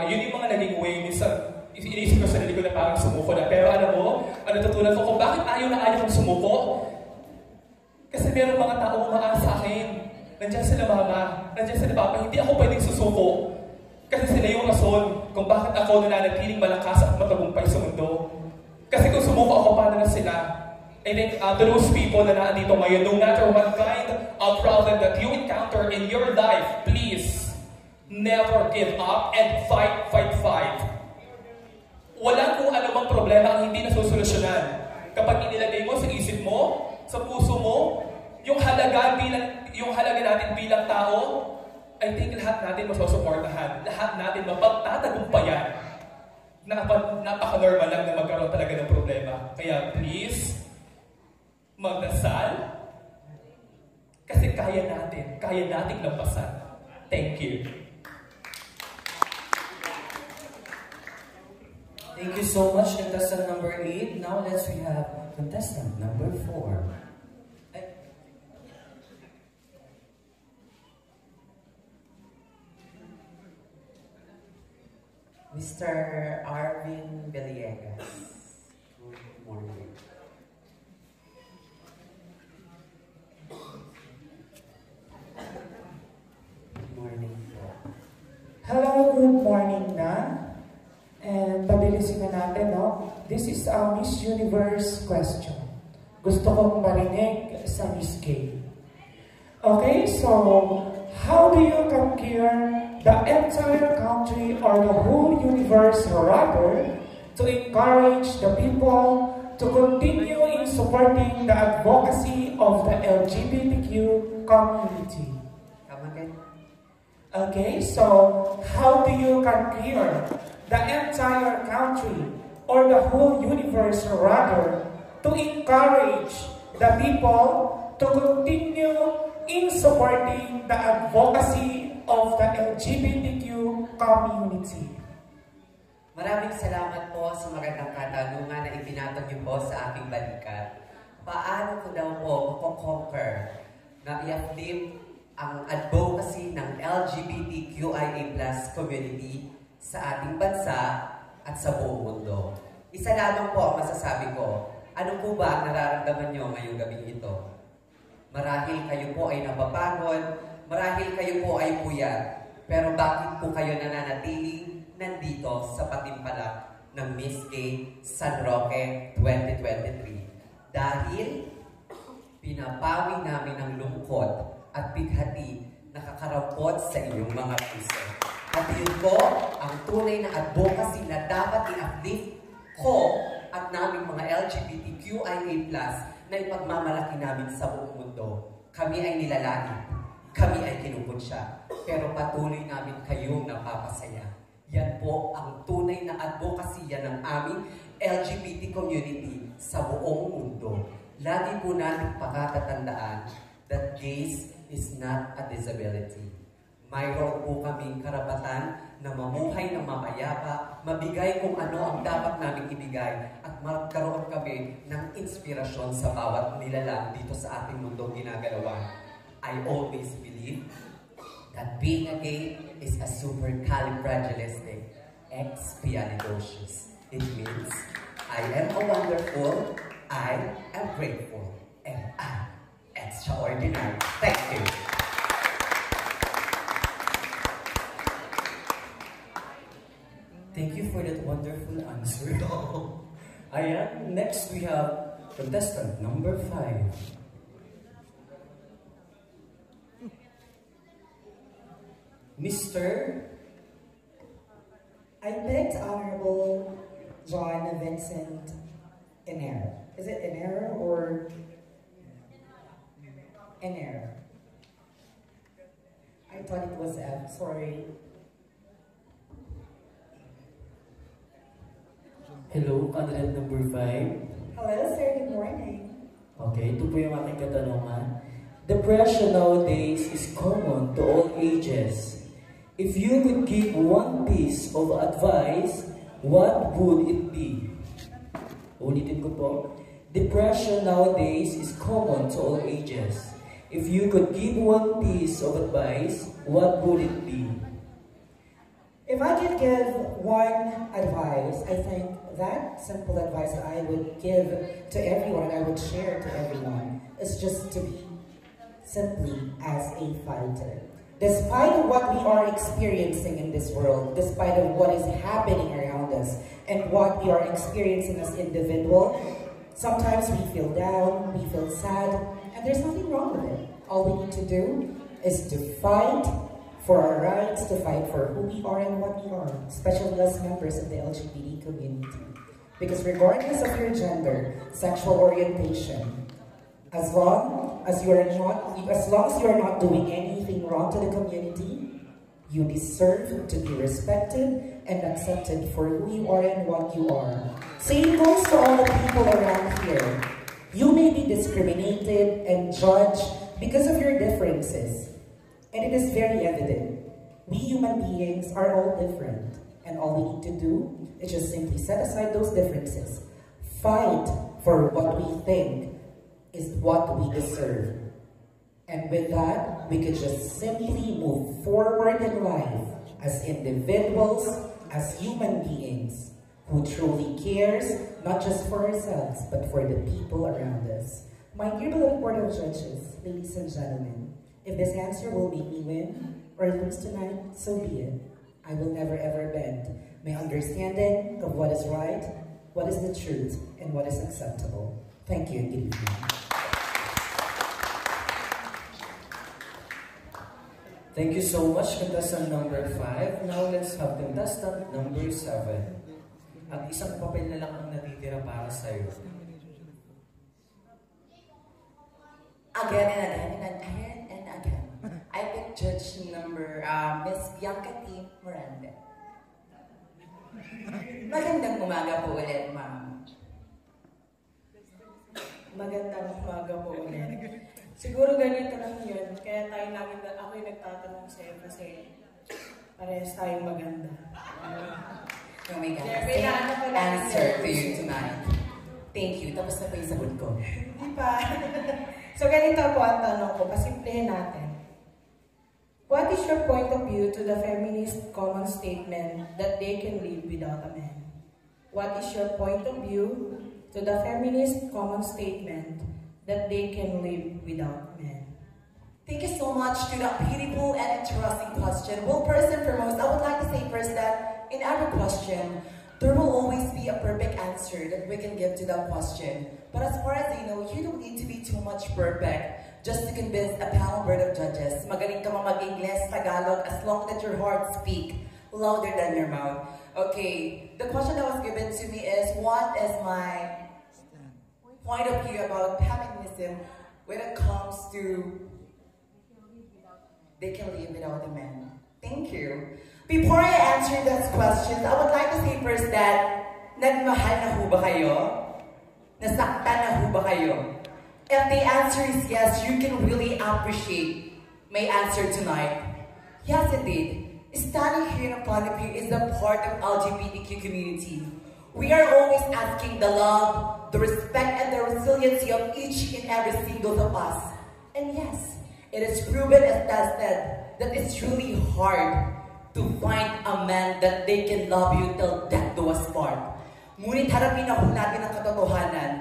yun yung mga naging way. Minsan, inisip ko sa sarili ko na parang sumuko na. Pero alam mo, natutunan ko kung bakit ayaw kong sumuko. Kasi meron mga taong umaasa sa akin. Nandiyan sila mama, nandiyan sila papa, hindi ako pwedeng susuko. Kasi sila yung rason kung bakit ako nananatiling malakas at matagumpay sa mundo. Kasi kung sumuko ako, paano na sila? I think to those people na naandito ngayon, no matter what kind of problem that you encounter in your life, please, never give up and fight. Walang kung anumang problema ang hindi nasusolusyonan. Kapag inilagay mo sa isip mo, sa puso mo, yung halaga natin bilang tao I think lahat natin masusuportahan, lahat natin mapagtatagumpayan. Napaka-normal lang na magkaroon talaga ng problema. Kaya please, magdasal. Kasi kaya nating lampasan. Thank you. Thank you so much, contestant number 8. Now we have contestant number 4. Mr. Arvin Villegas. Good morning. Good morning po. Hello, good morning na. And pabilisin na natin, no? This is a Miss Universe question. Gusto kong marinig sa Miss K. Okay, so how do you compare the entire country or the whole universe, rather, to encourage the people to continue in supporting the advocacy of the LGBTQ community? Okay, so how do you compare the entire country or the whole universe, rather, to encourage the people to continue in supporting the advocacy of the LGBTQ community? Maraming salamat po sa magandang katanungan na ipinatag niyo po sa aking balikat. Paano ko daw po makoconquer na i-uplift ang advocacy ng LGBTQIA+ community sa ating bansa at sa buong mundo? Isa lamang po ang masasabi ko. Ano po ba ang nararamdaman niyo ngayong gabing ito? Marahil kayo po ay napapagod, marahil kayo po ay puyat, pero bakit po kayo nananatili nandito sa patimpalak ng Miss Gay San Roque 2023? Dahil pinapawi namin ang lungkot at bighati na kakarampot sa inyong mga puso. At yun po ang tunay na advocacy na dapat i-uplift ko at naming mga LGBTQIA+ na ipagmamalaki namin sa buong mundo. Kami ay nilalait. Kami ay kinukunsya, pero patuloy namin kayong napapasaya. Yan po ang tunay na advokasya ng aming LGBT community sa buong mundo. Lagi po natin pakatatandaan that gays is not a disability. Mayroon po kaming karapatan na mamuhay ng mapayapa, mabigay kung ano ang dapat namin ibigay, at magkaroon kami ng inspirasyon sa bawat nilalang dito sa ating mundong ginagalawan. I always believe that being a gay is a supercalifragilisticexpialidocious. It means I am a wonderful, I am grateful, and I am extraordinary. Thank you. Thank you for that wonderful answer. Ayan, next we have contestant number 5. Mr. I picked Honorable John Vincent Iner. Is it Iner or Iner? I thought it was F, sorry. Hello, candidate number 5. Hello, sir. Good morning. Okay, ito po yung aking katanungan. Depression nowadays is common to all ages. If you could give one piece of advice, what would it be? Ulitin ko po. Depression nowadays is common to all ages. If you could give one piece of advice, what would it be? If I could give one advice, I think that simple advice that I would give to everyone, I would share to everyone, is just to be simply as a fighter. Despite what we are experiencing in this world, despite of what is happening around us, and what we are experiencing as individuals, sometimes we feel down, we feel sad, and there's nothing wrong with it. All we need to do is to fight for our rights, to fight for who we are and what we are, especially as members of the LGBT community. Because regardless of your gender, sexual orientation, as long as you are not doing anything wrong to the community, You deserve to be respected and accepted for who you are and what you are. Same goes to all the people around here. You may be discriminated and judged because of your differences. And it is very evident. We human beings are all different. And all we need to do is just simply set aside those differences. Fight for what we think is what we deserve. And with that, we could just simply move forward in life as individuals, as human beings, who truly cares, not just for ourselves, but for the people around us. My dear beloved Board of Judges, ladies and gentlemen, if this answer will make me win or lose tonight, so be it. I will never ever bend my understanding of what is right, what is the truth, and what is acceptable. Thank you and good evening. Thank you so much, contestant number 5. Now let's have contestant number 7. At isang papel na lang ang natitira para sa'yo. Again and again and again and again. I pick judge number Miss Bianca T. Miranda. Magandang umaga po ulit, ma'am. Magandang umaga po ulit. Siguro ganito lang yun. Kaya tayo lagi ako yung nagtatanong sa'yo kasi parehas tayong maganda. Oh my God. Same answer to you tonight. Thank you. Tapos na po yung sagot ko. Hindi pa. So ganito po ang tanong ko. Pasimplihin natin. What is your point of view to the feminist common statement that they can live without a man? What is your point of view to the feminist common statement that they can live without men? Thank you so much to that beautiful and interesting question. Well, first and foremost, I would like to say first that in every question, there will always be a perfect answer that we can give to that question. But as far as I know, you don't need to be too much perfect just to convince a panel board of judges. Magaling ka mag-English, Tagalog, as long that your heart speak louder than your mouth. Okay, the question that was given to me is, what is my point of view about feminism when it comes to they can live without a man? Thank you. Before I answer those questions, I would like to say first that nagmahal na ho ba kayo? Nasaktan na ho ba kayo? If the answer is yes, you can really appreciate my answer tonight. Yes, indeed. Standing here in front of you is a part of LGBTQ community. We are always asking the love, the respect, and the resiliency of each and every single of us. And yes, it is proven as tested that it's really hard to find a man that they can love you till death do us part. Ngunit harapin na natin ang katotohanan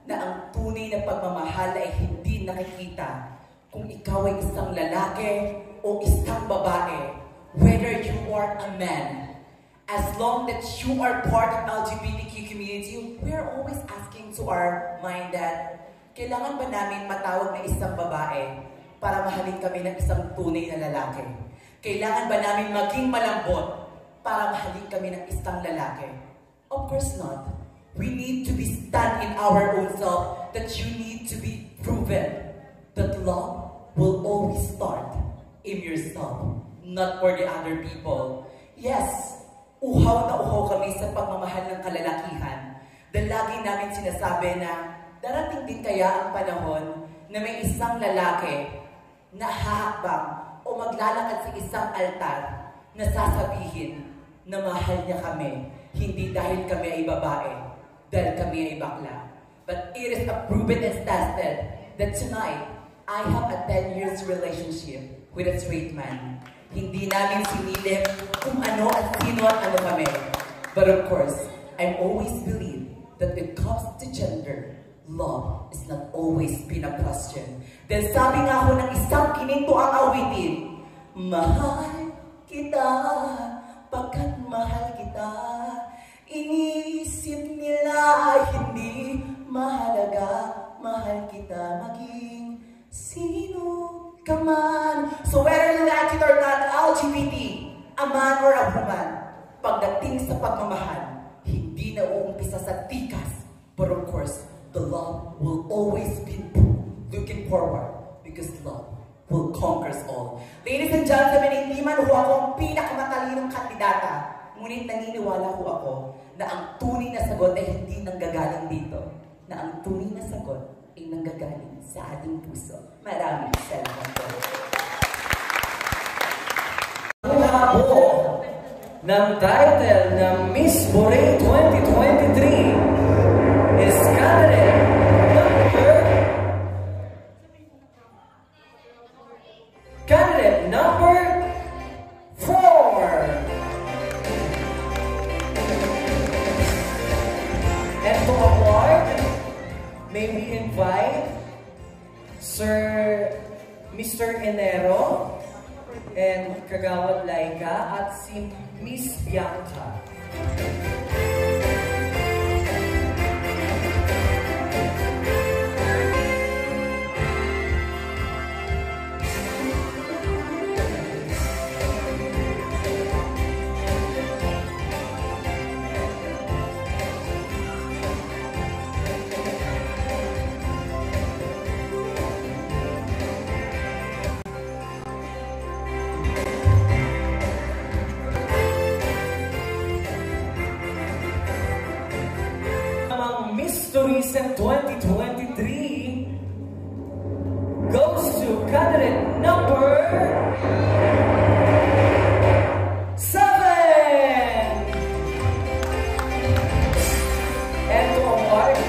na ang tunay na pagmamahal ay hindi nakikita kung ikaw ay isang lalaki o isang babae, whether you are a man. As long that you are part of LGBTQ community, we are always asking to our mind that kailangan ba namin matawag na isang babae para mahalin kami ng isang tunay na lalaki? Kailangan ba namin maging malambot para mahalin kami ng isang lalaki? Of course not. We need to be stand in our own self that you need to be proven that love will always start in yourself, not for the other people. Yes, uhaw na uhaw kami sa pagmamahal ng kalalakihan. Dahil lagi namin sinasabi na darating din kaya ang panahon na may isang lalaki na hahakbang o maglalakad sa isang altar na sasabihin na mahal niya kami, hindi dahil kami ay babae, dahil kami ay bakla. But it is a proven and tested that tonight, I have a 10 years relationship with a straight man. Hindi namin sinilip kung ano at sino at ano kami. But of course, I always believe that when it comes to gender, love is not always been a question. Dahil sabi nga ako ng isang kininto ang awitin, mahal kita, pagkat mahal kita, iniisip nila hindi mahalaga, mahal kita maging sino ka man. So whether you like it or not, LGBT, a man or a woman, pagdating sa pagmamahal, hindi na uumpisa sa tikas. But of course, the love will always be looking forward because love will conquer all. Ladies and gentlemen, hindi man ho ako ang pinakamatalinong kandidata, ngunit naniniwala ho ako na ang tunay na sagot ay hindi nanggagaling dito, na ang tunay na sagot ay nanggagaling sa ating puso. Maraming salamat po. Mula po ng title ng Miss Borey 2023 is candidate number 4. And to award, may we invite Sir Mr. Enero and Kagawad Laika at si Miss Bianca. Tourism 2023 goes to candidate number 7. And to award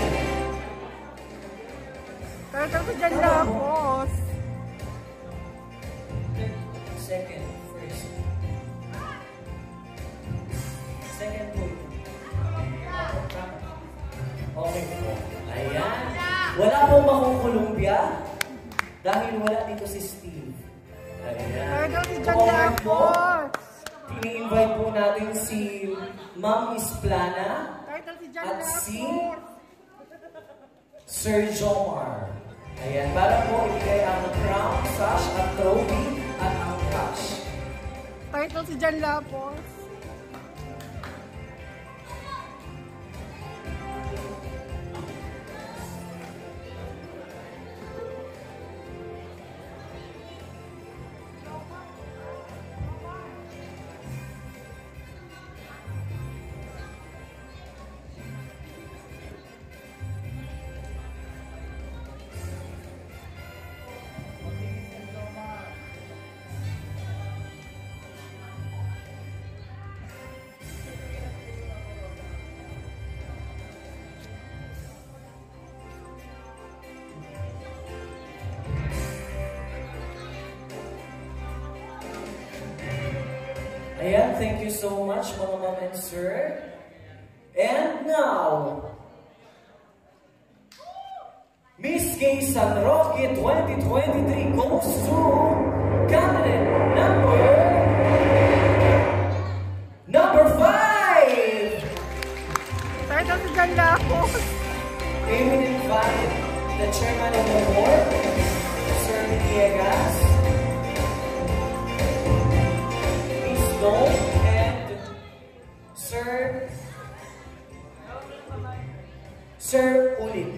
second, first, second po. Okay po. Ayan. Wala pong makukulumbya dahil wala dito si Steve. Ayan. Award po. Tini-invite po natin si Ma'am Isplana at si Sir Jomar. Ayan. Para po ibigay ang crown, sash at trophy at ang cash. Title si Jan Lapos. Ayan, thank you so much, mga ma'am and sir. And now, Miss Gay San Roque 2023 goes to candidate number 5. Title si Jan Lapos. We will invite the chairman of the board, Sir Villegas, Miss Dong, and Sir Ulit.